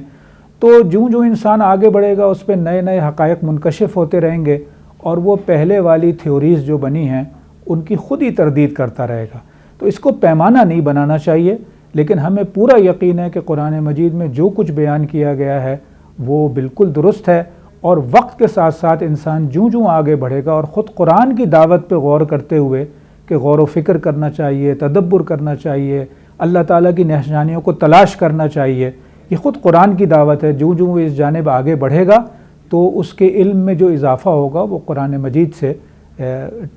تو جو انسان آگے بڑھے گا اس پہ نئے نئے حقائق منکشف ہوتے رہیں گے اور وہ پہلے والی تھیوریز جو بنی ہیں ان کی خود ہی تردید کرتا رہے گا۔ تو اس کو پیمانہ نہیں بنانا چاہیے، لیکن ہمیں پورا یقین ہے کہ قرآن مجید میں جو کچھ بیان کیا گیا ہے وہ بالکل درست ہے، اور وقت کے ساتھ ساتھ انسان جو آگے بڑھے گا اور خود قرآن کی دعوت پہ غور کرتے ہوئے کہ غور و فکر کرنا چاہیے، تدبر کرنا چاہیے، اللہ تعالیٰ کی نشانیوں کو تلاش کرنا چاہیے، یہ خود قرآن کی دعوت ہے۔ جو وہ اس جانب آگے بڑھے گا تو اس کے علم میں جو اضافہ ہوگا وہ قرآن مجید سے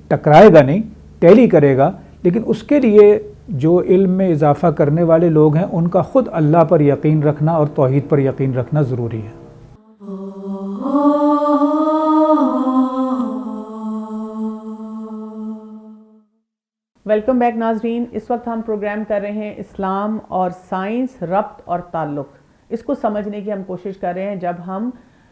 ٹکرائے گا نہیں، ٹیلی کرے گا، لیکن اس کے لیے جو علم میں اضافہ کرنے والے لوگ ہیں ان کا خود اللہ پر یقین رکھنا اور توحید پر یقین رکھنا ضروری ہے۔ ویلکم بیک ناظرین، اس وقت ہم پروگرام کر رہے ہیں اسلام اور سائنس، ربط اور تعلق۔ اس کو سمجھنے کی ہم کوشش کر رہے ہیں جب ہم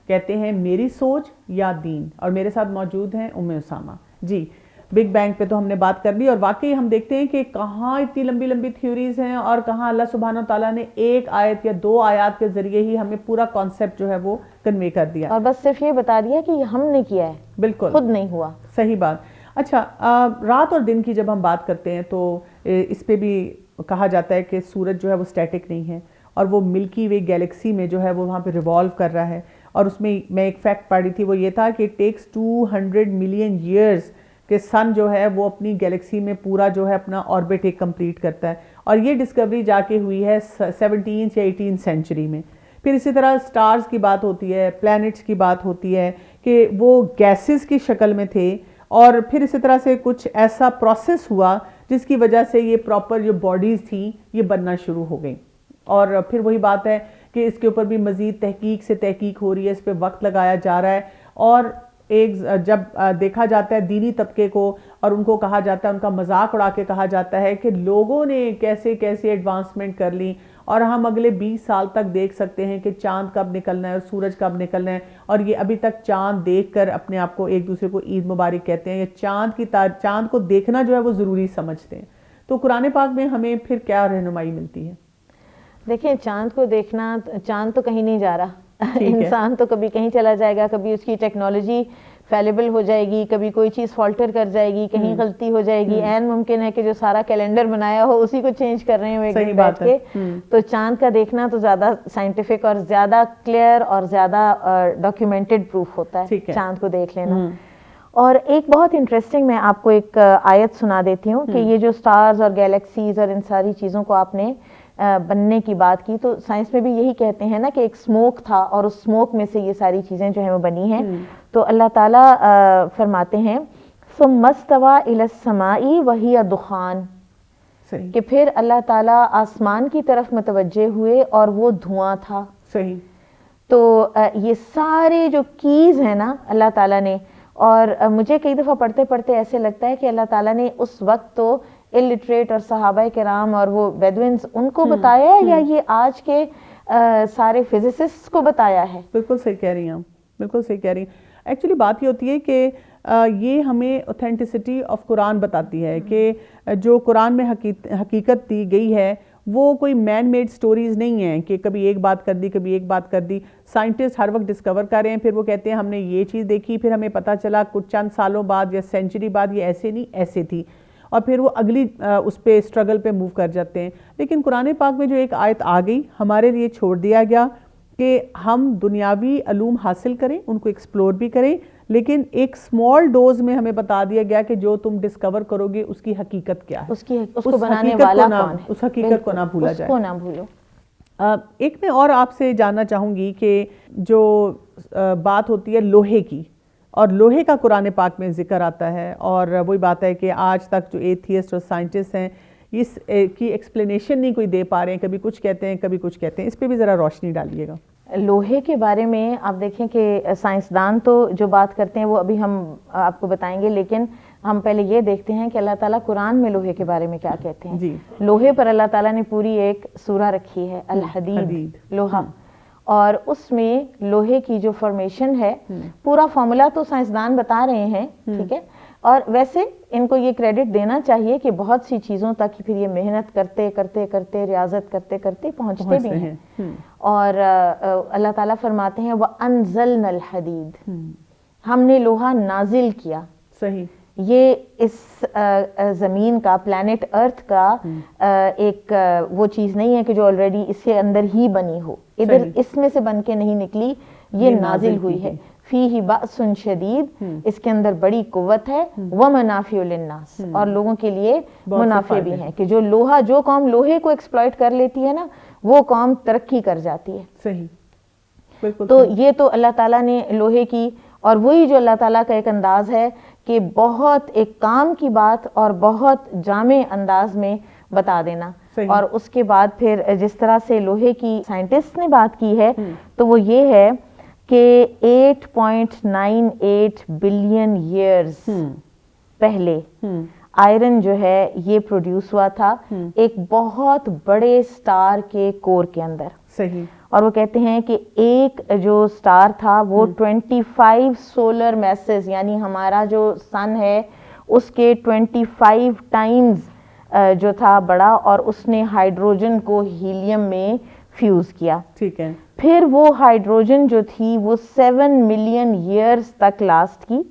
کہتے ہیں میری سوچ یا دین، اور میرے ساتھ موجود ہیں ام اسامہ جی۔ بگ بینگ پہ تو ہم نے بات کر لی، اور واقعی ہم دیکھتے ہیں کہ کہاں اتنی لمبی لمبی تھیوریز ہیں اور کہاں اللہ سبحانہ تعالیٰ نے ایک آیت یا 2 آیات کے ذریعے ہی ہمیں پورا کانسیپٹ جو ہے وہ کنوے کر دیا، اور بس صرف یہ بتا دیا کہ یہ ہم نے کیا ہے، بالکل خود نہیں ہوا۔ صحیح بات۔ اچھا، رات اور دن کی جب ہم بات کرتے ہیں تو اس پہ بھی کہا جاتا ہے کہ سورج جو ہے وہ سٹیٹک نہیں ہے، اور وہ ملکی وے گیلیکسی میں جو ہے وہ وہاں پہ ریوالو کر رہا ہے، اور اس میں میں ایک فیکٹ پڑھ رہی تھی، وہ یہ تھا کہ اٹ ٹیکس 200 ملین ایئرز کہ سن جو ہے وہ اپنی گیلیکسی میں پورا جو ہے اپنا آربٹ ایک کمپلیٹ کرتا ہے، اور یہ ڈسکوری جا کے ہوئی ہے 17 یا 18 سینچری میں۔ پھر اسی طرح سٹارز کی بات ہوتی ہے، پلانٹس کی بات ہوتی ہے کہ وہ گیسز کی شکل میں تھے، اور پھر اسی طرح سے کچھ ایسا پروسیس ہوا جس کی وجہ سے یہ پراپر جو باڈیز تھیں یہ بننا شروع ہو گئیں، اور پھر وہی بات ہے کہ اس کے اوپر بھی مزید تحقیق سے تحقیق ہو رہی ہے، اس پہ وقت لگایا جا رہا ہے، اور ایک جب دیکھا جاتا ہے دینی طبقے کو اور ان کو کہا جاتا ہے، ان کا مذاق اڑا کے کہا جاتا ہے کہ لوگوں نے کیسے کیسے ایڈوانسمنٹ کر لی، اور ہم اگلے 20 سال تک دیکھ سکتے ہیں کہ چاند کب نکلنا ہے اور سورج کب نکلنا ہے، اور یہ ابھی تک چاند دیکھ کر اپنے آپ کو ایک دوسرے کو عید مبارک کہتے ہیں، یا چاند کو دیکھنا جو ہے وہ ضروری سمجھتے ہیں۔ تو قرآن پاک میں ہمیں پھر کیا رہنمائی ملتی ہے؟ دیکھیں، چاند کو دیکھنا، چاند تو کہیں نہیں جا رہا، انسان تو کبھی کہیں چلا جائے گا، کبھی اس کی ٹیکنالوجی فیلیبل ہو جائے گی، کبھی کوئی چیز فالٹر کر جائے گی، کہیں غلطی ہو جائے گی، عین ممکن ہے کہ جو سارا کیلنڈر بنایا ہو اسی کو چینج کر رہے ہو ایک دن بیٹھ کے۔ تو چاند کا دیکھنا تو زیادہ سائنٹیفک اور زیادہ کلیئر اور زیادہ ڈاکیومنٹڈ پروف ہوتا ہے چاند کو دیکھ لینا۔ اور ایک بہت انٹرسٹنگ، میں آپ کو ایک آیت سنا دیتی ہوں کہ یہ جو سٹارز اور گیلیکسیز اور ان ساری چیزوں کو آپ نے بننے کی بات کی، تو سائنس میں بھی یہی کہتے ہیں نا کہ ایک سموک تھا اور اس سموک میں سے یہ ساری چیزیں جو ہیں وہ بنی ہیں۔ تو اللہ تعالیٰ فرماتے ہیں ثم استوى الى السماء وهي دخان، کہ پھر اللہ تعالیٰ آسمان کی طرف متوجہ ہوئے اور وہ دھواں تھا۔ صحیح۔ تو یہ سارے جو کیز ہیں نا اللہ تعالیٰ نے، اور مجھے کئی دفعہ پڑھتے پڑھتے ایسے لگتا ہے کہ اللہ تعالیٰ نے اس وقت تو الٹریٹ اور صحابہ کرام اور وہ بیدوینز ان کو بتایا ہے، یا یہ آج کے سارے فزسسٹ کو بتایا ہے؟ بالکل صحیح کہہ رہی ہیں، بالکل صحیح کہہ رہی ہیں۔ ایکچولی بات یہ ہوتی ہے کہ یہ ہمیں اوتھینٹسٹی آف قرآن بتاتی ہے کہ جو قرآن میں حقیقت دی گئی ہے وہ کوئی مین میڈ سٹوریز نہیں ہیں کہ کبھی ایک بات کر دی، کبھی ایک بات کر دی۔ سائنٹسٹ ہر وقت ڈسکور کر رہے ہیں، پھر وہ کہتے ہیں ہم نے یہ چیز دیکھی، پھر ہمیں پتہ چلا کچھ چند سالوں بعد یا سینچری بعد یہ ایسے نہیں ایسے تھی، اور پھر وہ اگلی اس پہ اسٹرگل پہ موو کر جاتے ہیں۔ لیکن قرآن پاک میں جو ایک آیت آ گئی، ہمارے لیے چھوڑ دیا گیا کہ ہم دنیاوی علوم حاصل کریں، ان کو ایکسپلور بھی کریں، لیکن ایک سمال ڈوز میں ہمیں بتا دیا گیا کہ جو تم ڈسکور کرو گے اس کی حقیقت کیا ہے، اس کو بنانے والا کون ہے، اس حقیقت کو نہ بھولا جائے، اس کو نہ بھولو۔ ایک میں اور آپ سے جاننا چاہوں گی کہ جو بات ہوتی ہے لوہے کی، اور لوہے کا قرآن پاک میں ذکر آتا ہے، اور وہی بات ہے کہ آج تک جو ایتھیسٹ اور سائنٹسٹ ہیں اس کی ایکسپلینیشن نہیں کوئی دے پا رہے ہیں، کبھی کچھ کہتے ہیں کبھی کچھ کہتے ہیں، اس پہ بھی ذرا روشنی ڈالیے گا۔ لوہے کے بارے میں آپ دیکھیں کہ سائنسدان تو جو بات کرتے ہیں وہ ابھی ہم آپ کو بتائیں گے، لیکن ہم پہلے یہ دیکھتے ہیں کہ اللہ تعالیٰ قرآن میں لوہے کے بارے میں کیا کہتے ہیں. جی. لوہے پر اللہ تعالیٰ نے پوری ایک سورہ رکھی ہے، الحدید، لوہا. اور اس میں لوہے کی جو فارمیشن ہے، پورا فارمولا تو سائنسدان بتا رہے ہیں، ٹھیک ہے. اور ویسے ان کو یہ کریڈٹ دینا چاہیے کہ بہت سی چیزوں تک پھر یہ محنت کرتے کرتے کرتے ریاضت کرتے کرتے پہنچتے بھی ہیں. اور اللہ تعالیٰ فرماتے ہیں وَأَنزَلْنَا الْحَدِيدَ، ہم نے لوہا نازل کیا. صحیح. یہ اس زمین کا، پلانٹ ارتھ کا ایک وہ چیز نہیں ہے کہ جو آلریڈی اس کے اندر ہی بنی ہو، ادھر اس میں سے بن کے نہیں نکلی، یہ نازل ہوئی ہے. فیہ بأس شدید، اس کے اندر بڑی قوت ہے. ومنافع للناس، اور لوگوں کے لیے منافع بھی ہیں، کہ جو لوہا، جو قوم لوہے کو ایکسپلائٹ کر لیتی ہے نا، وہ قوم ترقی کر جاتی ہے. صحیح، بالکل. تو یہ تو اللہ تعالیٰ نے لوہے کی، اور وہی جو اللہ تعالیٰ کا ایک انداز ہے کہ بہت ایک کام کی بات اور بہت جامع انداز میں بتا دینا. اور اس کے بعد پھر جس طرح سے لوہے کی سائنٹسٹ نے بات کی ہے، تو وہ یہ ہے کہ 8.98 بلین ایئرز پہلے آئرن جو ہے یہ پروڈیوس ہوا تھا ایک بہت بڑے سٹار کے کور کے اندر. صحیح. اور وہ کہتے ہیں کہ ایک جو سٹار تھا وہ 25 سولر میسز، یعنی ہمارا جو سن ہے اس کے 25 ٹائمز جو تھا بڑا، اور اس نے ہائیڈروجن کو ہیلیم میں فیوز کیا. ٹھیک ہے. پھر وہ ہائیڈروجن جو تھی وہ 7 ملین ایئرز تک لاسٹ کی.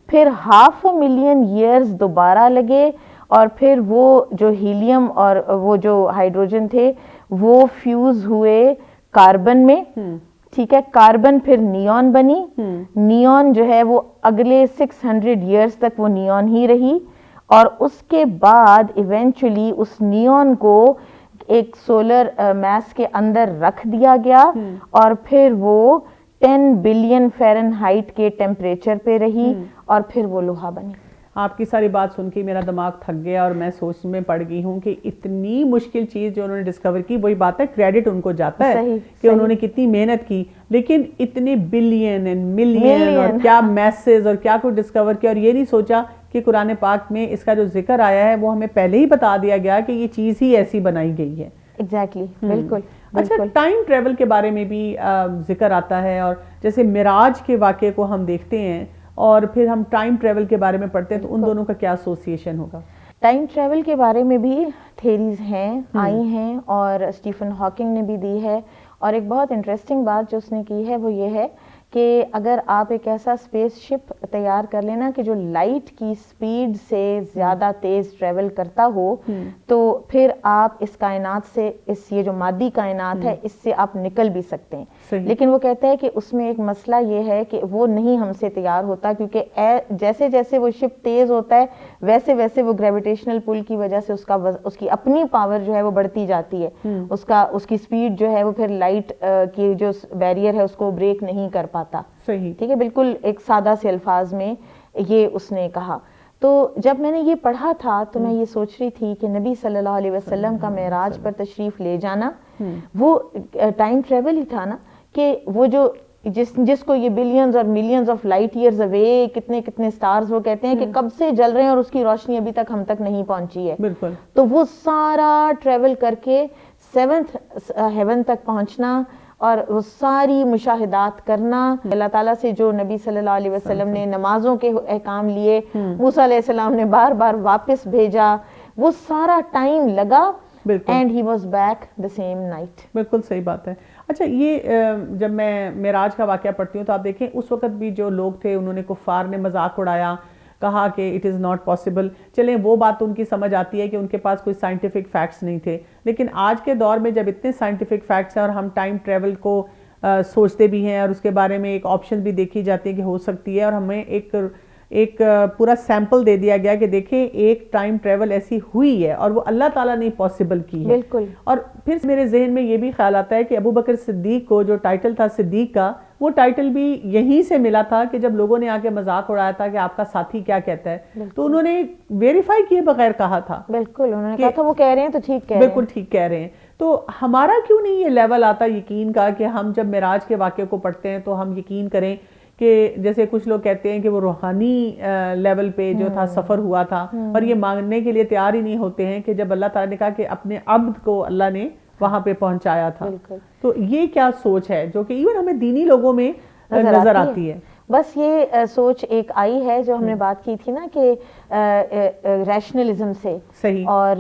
پھر 500 ملین ایئرز دوبارہ لگے، اور پھر وہ جو ہیلیم اور وہ جو ہائیڈروجن تھے وہ فیوز ہوئے کاربن میں. ٹھیک ہے. کاربن پھر نیون بنی. نیون جو ہے وہ اگلے 600 ایئرز تک وہ نیون ہی رہی، اور اس کے بعد ایونچولی اس نیون کو ایک سولر میس کے اندر رکھ دیا گیا، اور پھر وہ 10 بلین فیرن ہائٹ کے ٹیمپریچر پہ رہی، اور پھر وہ لوہا بنی. آپ کی ساری بات سن کے میرا دماغ تھک گیا، اور میں سوچ میں پڑ گئی ہوں کہ اتنی مشکل چیز جو انہوں نے ڈسکور کی، وہی بات ہے کریڈٹ ان کو جاتا ہے کہ انہوں نے کتنی محنت کی، لیکن اتنے بلین اینڈ ملین اور کیا میسز اور کیا کچھ ڈسکور کیا، اور یہ نہیں سوچا کہ قرآن پاک میں اس کا جو ذکر آیا ہے وہ ہمیں پہلے ہی بتا دیا گیا کہ یہ چیز ہی ایسی بنائی گئی ہے. ایگزیکٹلی. بالکل. اچھا، ٹائم ٹریول کے بارے میں بھی ذکر آتا ہے، اور جیسے معراج کے واقعے کو ہم دیکھتے ہیں اور پھر ہم ٹائم ٹریول کے بارے میں پڑھتے ہیں، تو ان دونوں کا کیا ایسوسیشن ہوگا؟ ٹائم ٹریول کے بارے میں بھی تھیریز ہیں، آئی ہیں، اور اسٹیفن ہاکنگ نے بھی دی ہے. اور ایک بہت انٹرسٹنگ بات جو اس نے کی ہے وہ یہ ہے کہ اگر آپ ایک ایسا اسپیس شپ تیار کر لینا کہ جو لائٹ کی سپیڈ سے زیادہ تیز ٹریول کرتا ہو، تو پھر آپ اس کائنات سے، یہ جو مادی کائنات ہے اس سے آپ نکل بھی سکتے ہیں. لیکن وہ کہتا ہے کہ اس میں ایک مسئلہ یہ ہے کہ وہ نہیں ہم سے تیار ہوتا، کیونکہ جیسے جیسے وہ شپ تیز ہوتا ہے ویسے ویسے وہ گریویٹیشنل پل کی وجہ سے اس کی اپنی پاور جو ہے وہ بڑھتی جاتی ہے. اس کی سپیڈ جو ہے وہ پھر لائٹ کی جو بیریئر ہے اس کو بریک نہیں کر پاتا. صحیح. ٹھیک ہے. بالکل ایک سادہ سے الفاظ میں یہ اس نے کہا. تو جب میں نے یہ پڑھا تھا تو میں یہ سوچ رہی تھی کہ نبی صلی اللہ علیہ وسلم کا معراج پر تشریف لے جانا وہ ٹائم ٹریول ہی تھا نا، کہ وہ جو جس کو یہ بلینز اور ملینز آف لائٹ ایئرز اوے کتنے کتنے سٹارز وہ کہتے ہیں کہ کب سے جل رہے ہیں اور اس کی روشنی ابھی تک ہم تک نہیں پہنچی ہے. بالکل. تو وہ سارا ٹریول کر کے 7th ہیون تک پہنچنا اور وہ ساری مشاہدات کرنا، اللہ تعالیٰ سے جو نبی صلی اللہ علیہ وسلم نے نمازوں کے احکام لیے، موسیٰ علیہ السلام نے بار بار واپس بھیجا، وہ سارا ٹائم لگا. And he was back the same night. بالکل صحیح بات ہے. اچھا، یہ جب میں معراج کا واقعہ پڑھتی ہوں تو آپ دیکھیں اس وقت بھی جو لوگ تھے انہوں نے کفار نے مذاق اڑایا، کہا کہ اٹ از ناٹ پاسبل. چلیں وہ بات ان کی سمجھ آتی ہے کہ ان کے پاس کوئی سائنٹیفک فیکٹس نہیں تھے، لیکن آج کے دور میں جب اتنے سائنٹیفک فیکٹس ہیں اور ہم ٹائم ٹریول کو سوچتے بھی ہیں اور اس کے بارے میں ایک آپشن بھی دیکھی جاتی ہے کہ ہو سکتی ہے، اور ہمیں ایک پورا سیمپل دے دیا گیا کہ دیکھیں ایک ٹائم ٹریول ایسی ہوئی ہے اور وہ اللہ تعالیٰ نے پاسبل کی ہے. بالکل. اور پھر میرے ذہن میں یہ بھی خیال آتا ہے کہ ابو بکر صدیق کو جو ٹائٹل تھا صدیق کا، وہ ٹائٹل بھی یہیں سے ملا تھا کہ جب لوگوں نے آ کے مذاق اڑایا تھا کہ آپ کا ساتھی کیا کہتا ہے، تو انہوں نے ویریفائی کیے بغیر کہا تھا. بالکل. انہوں نے کہا تھا وہ کہہ رہے ہیں تو ٹھیک کہہ رہے ہیں. بالکل ٹھیک کہہ رہے ہیں. تو ہمارا کیوں نہیں یہ لیول آتا یقین کا کہ ہم جب معراج کے واقعے کو پڑھتے ہیں تو ہم یقین کریں کہ جیسے کچھ لوگ کہتے ہیں کہ وہ روحانی لیول پہ جو تھا سفر ہوا تھا، اور یہ مانگنے کے لیے تیار ہی نہیں ہوتے ہیں کہ جب اللہ تعالیٰ نے کہا کہ اپنے عبد کو اللہ نے وہاں پہ پہنچایا تھا. تو یہ کیا سوچ ہے جو کہ ایون ہمیں دینی لوگوں میں نظر آتی ہے؟ بس یہ سوچ ایک آئی ہے جو ہم نے بات کی تھی نا کہ ریشنلزم سے، صحیح، اور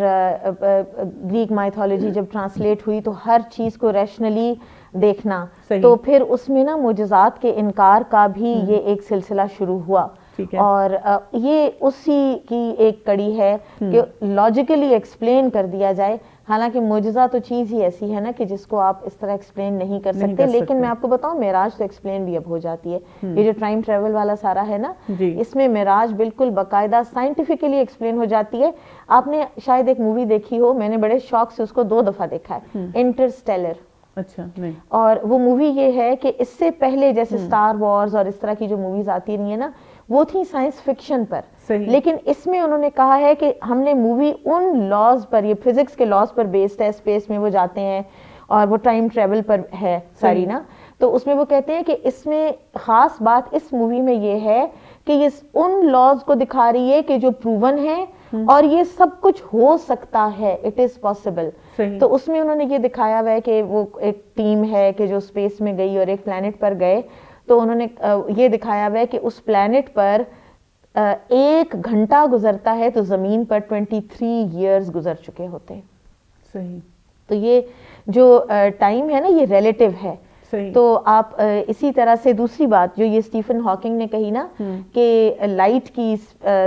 گریک مائتھولوجی جب ٹرانسلیٹ ہوئی تو ہر چیز کو ریشنلی دیکھنا، تو پھر اس میں نا معجزات کے انکار کا بھی یہ ایک سلسلہ شروع ہوا. اور یہ اسی کی ایک کڑی ہے کہ لاجیکلی ایکسپلین کر دیا جائے، حالانکہ معجزہ تو چیز ہی ایسی ہے نا کہ جس کو آپ اس طرح ایکسپلین نہیں کر سکتے. لیکن میں آپ کو بتاؤں معراج تو ایکسپلین بھی اب ہو جاتی ہے. یہ جو ٹائم ٹریول والا سارا ہے نا، اس میں معراج بالکل باقاعدہ سائنٹیفکلی ایکسپلین ہو جاتی ہے. آپ نے شاید ایک مووی دیکھی ہو، میں نے بڑے شوق سے اس کو 2 دفعہ دیکھا ہے، انٹرسٹیلر. اچھا، نہیں. اور وہ مووی یہ ہے کہ اس سے پہلے جیسے سٹار وارز اور اس طرح کی جو موویز آتی رہی ہیں نا، وہ تھی سائنس فکشن پر. لیکن اس میں انہوں نے کہا ہے کہ ہم نے مووی ان لاز پر، یہ فزکس کے لاز پر بیسڈ ہے، اسپیس میں وہ جاتے ہیں اور وہ ٹائم ٹریول پر ہے ساری نا. تو اس میں وہ کہتے ہیں کہ اس میں خاص بات اس مووی میں یہ ہے کہ یہ ان لاز کو دکھا رہی ہے کہ جو پروون ہے اور یہ سب کچھ ہو سکتا ہے، اٹ از پاسبل. تو اس میں انہوں نے یہ دکھایا ہوا ہے کہ وہ ایک ٹیم ہے کہ جو اسپیس میں گئی اور ایک پلانٹ پر گئے، تو انہوں نے یہ دکھایا ہوا ہے کہ اس پلانٹ پر 1 گھنٹہ گزرتا ہے تو زمین پر 23 ایئرز گزر چکے ہوتے ہیں. صحیح. تو یہ جو ٹائم ہے نا یہ ریلیٹیو ہے. تو آپ اسی طرح سے دوسری بات جو یہ اسٹیفن ہاکنگ نے کہی نا کہ لائٹ کی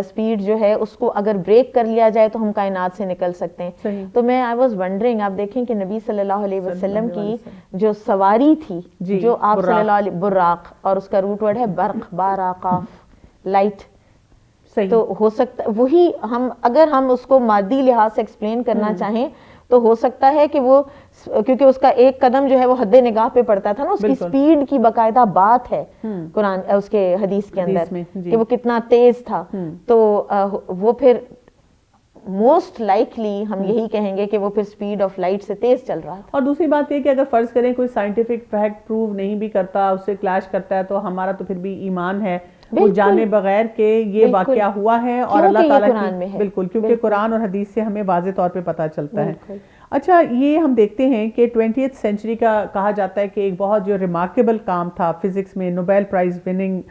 سپیڈ جو ہے اس کو اگر بریک کر لیا جائے تو ہم کائنات سے نکل سکتے ہیں. تو میں آئی واز ونڈرنگ، آپ دیکھیں کہ نبی صلی اللہ علیہ وسلم کی جو سواری تھی، جو آپ صلی اللہ علیہ، براق، اور اس کا روٹ ورڈ ہے برق، باراقاف، لائٹ. تو ہو سکتا وہی ہم اگر ہم اس کو مادی لحاظ سے ایکسپلین کرنا چاہیں تو ہو سکتا ہے کہ وہ، کیونکہ اس کا ایک قدم جو ہے وہ حد نگاہ پہ پڑتا تھا نا، اس کی سپیڈ کی باقاعدہ بات ہے قرآن اس کے حدیث کے اندر کہ وہ کتنا تیز تھا. تو وہ پھر موسٹ لائکلی ہم یہی کہیں گے کہ وہ پھر سپیڈ آف لائٹ سے تیز چل رہا تھا. اور دوسری بات یہ کہ اگر فرض کریں کوئی سائنٹیفک فیکٹ پروو نہیں بھی کرتا، اس سے کلیش کرتا ہے، تو ہمارا تو پھر بھی ایمان ہے وہ جانے بغیر کہ یہ واقعہ ہوا ہے اور اللہ تعالیٰ کی، بالکل، کیونکہ قرآن اور حدیث سے ہمیں واضح طور پہ پتہ چلتا ہے. اچھا، یہ ہم دیکھتے ہیں کہ 20th سینچری کا کہا جاتا ہے کہ ایک بہت جو ریمارکیبل کام تھا فزکس میں، نوبیل پرائز وننگ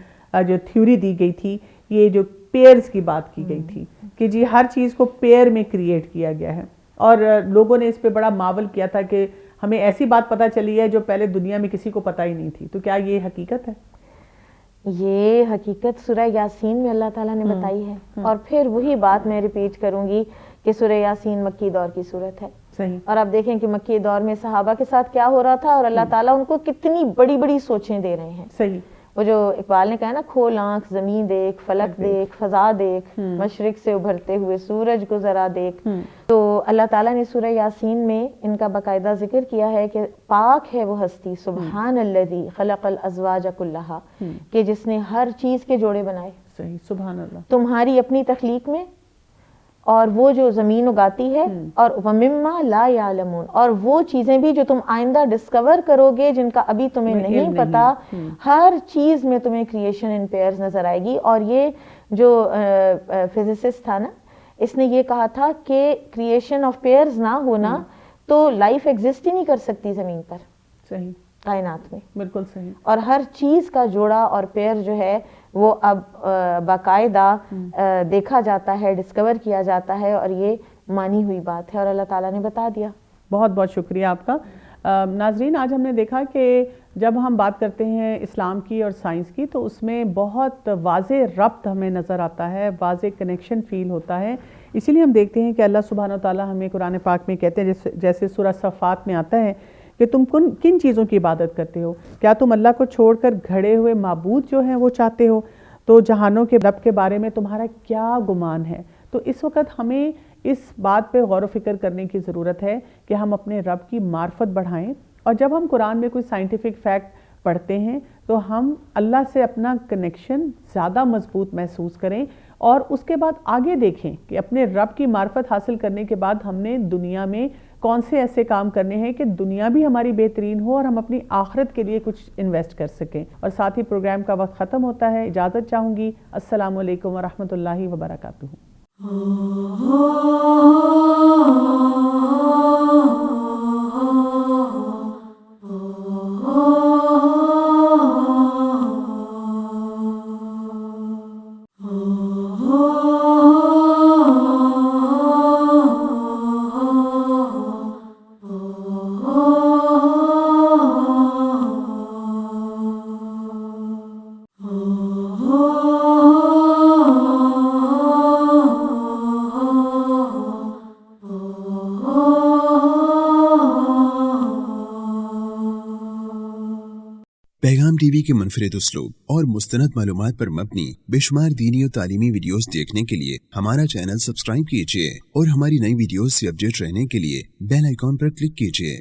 جو تھیوری دی گئی تھی، یہ جو پیئرز کی بات کی گئی تھی کہ جی ہر چیز کو پیئر میں کریٹ کیا گیا ہے. اور لوگوں نے اس پہ بڑا ماول کیا تھا کہ ہمیں ایسی بات پتہ چلی ہے جو پہلے دنیا میں کسی کو پتہ ہی نہیں تھی. تو کیا یہ حقیقت ہے؟ یہ حقیقت سورہ یاسین میں اللہ تعالیٰ نے بتائی ہے. اور پھر وہی بات میں ریپیٹ کروں گی کہ سورہ یاسین مکی دور کی صورت ہے. اور آپ دیکھیں کہ مکی دور میں صحابہ کے ساتھ کیا ہو رہا تھا اور اللہ تعالیٰ ان کو کتنی بڑی بڑی سوچیں دے رہے ہیں. وہ جو اقبال نے کہا نا، کھول آنکھ زمین دیکھ، فلک دیکھ، فضا دیکھ، مشرق سے ابھرتے ہوئے سورج کو ذرا دیکھ. تو اللہ تعالیٰ نے سورہ یاسین میں ان کا باقاعدہ ذکر کیا ہے کہ پاک ہے وہ ہستی، سبحان الذی خلق الازواج کلھا، کہ جس نے ہر چیز کے جوڑے بنائے. سبحان اللہ. تمہاری اپنی تخلیق میں، اور وہ جو زمین اگاتی ہے، اور وَمِمَّا لَا يَعْلَمُونَ، اور وہ چیزیں بھی جو تم آئندہ ڈسکور کرو گے جن کا ابھی تمہیں نہیں پتا. ہر چیز میں تمہیں کریشن ان پیئرز نظر آئے گی. اور یہ جو فزسسٹ تھا نا، اس نے یہ کہا تھا کہ کریشن آف پیئرز نہ ہونا تو لائف ایگزسٹ ہی نہیں کر سکتی زمین پر. صحیح. کائنات میں. بالکل صحیح. اور ہر چیز کا جوڑا اور پیر جو ہے وہ اب باقاعدہ دیکھا جاتا ہے، ڈسکور کیا جاتا ہے، اور یہ مانی ہوئی بات ہے اور اللہ تعالیٰ نے بتا دیا. بہت بہت شکریہ آپ کا. ناظرین، آج ہم نے دیکھا کہ جب ہم بات کرتے ہیں اسلام کی اور سائنس کی تو اس میں بہت واضح ربط ہمیں نظر آتا ہے، واضح کنیکشن فیل ہوتا ہے. اسی لیے ہم دیکھتے ہیں کہ اللہ سبحانہ و تعالیٰ ہمیں قرآن پاک میں کہتے ہیں، جیسے سورہ صفات میں آتا ہے کہ تم کن چیزوں کی عبادت کرتے ہو؟ کیا تم اللہ کو چھوڑ کر گھڑے ہوئے معبود جو ہیں وہ چاہتے ہو؟ تو جہانوں کے رب کے بارے میں تمہارا کیا گمان ہے؟ تو اس وقت ہمیں اس بات پہ غور و فکر کرنے کی ضرورت ہے کہ ہم اپنے رب کی معرفت بڑھائیں. اور جب ہم قرآن میں کوئی سائنٹیفک فیکٹ پڑھتے ہیں تو ہم اللہ سے اپنا کنیکشن زیادہ مضبوط محسوس کریں، اور اس کے بعد آگے دیکھیں کہ اپنے رب کی معرفت حاصل کرنے کے بعد ہم نے دنیا میں کون سے ایسے کام کرنے ہیں کہ دنیا بھی ہماری بہترین ہو اور ہم اپنی آخرت کے لیے کچھ انویسٹ کر سکیں. اور ساتھ ہی پروگرام کا وقت ختم ہوتا ہے. اجازت چاہوں گی. السلام علیکم ورحمۃ اللہ وبرکاتہ. پیغام ٹی وی کے منفرد اسلوب اور مستند معلومات پر مبنی بے شمار دینی اور تعلیمی ویڈیوز دیکھنے کے لیے ہمارا چینل سبسکرائب کیجیے اور ہماری نئی ویڈیوز سے اپڈیٹ رہنے کے لیے بیل آئیکن پر کلک کیجیے.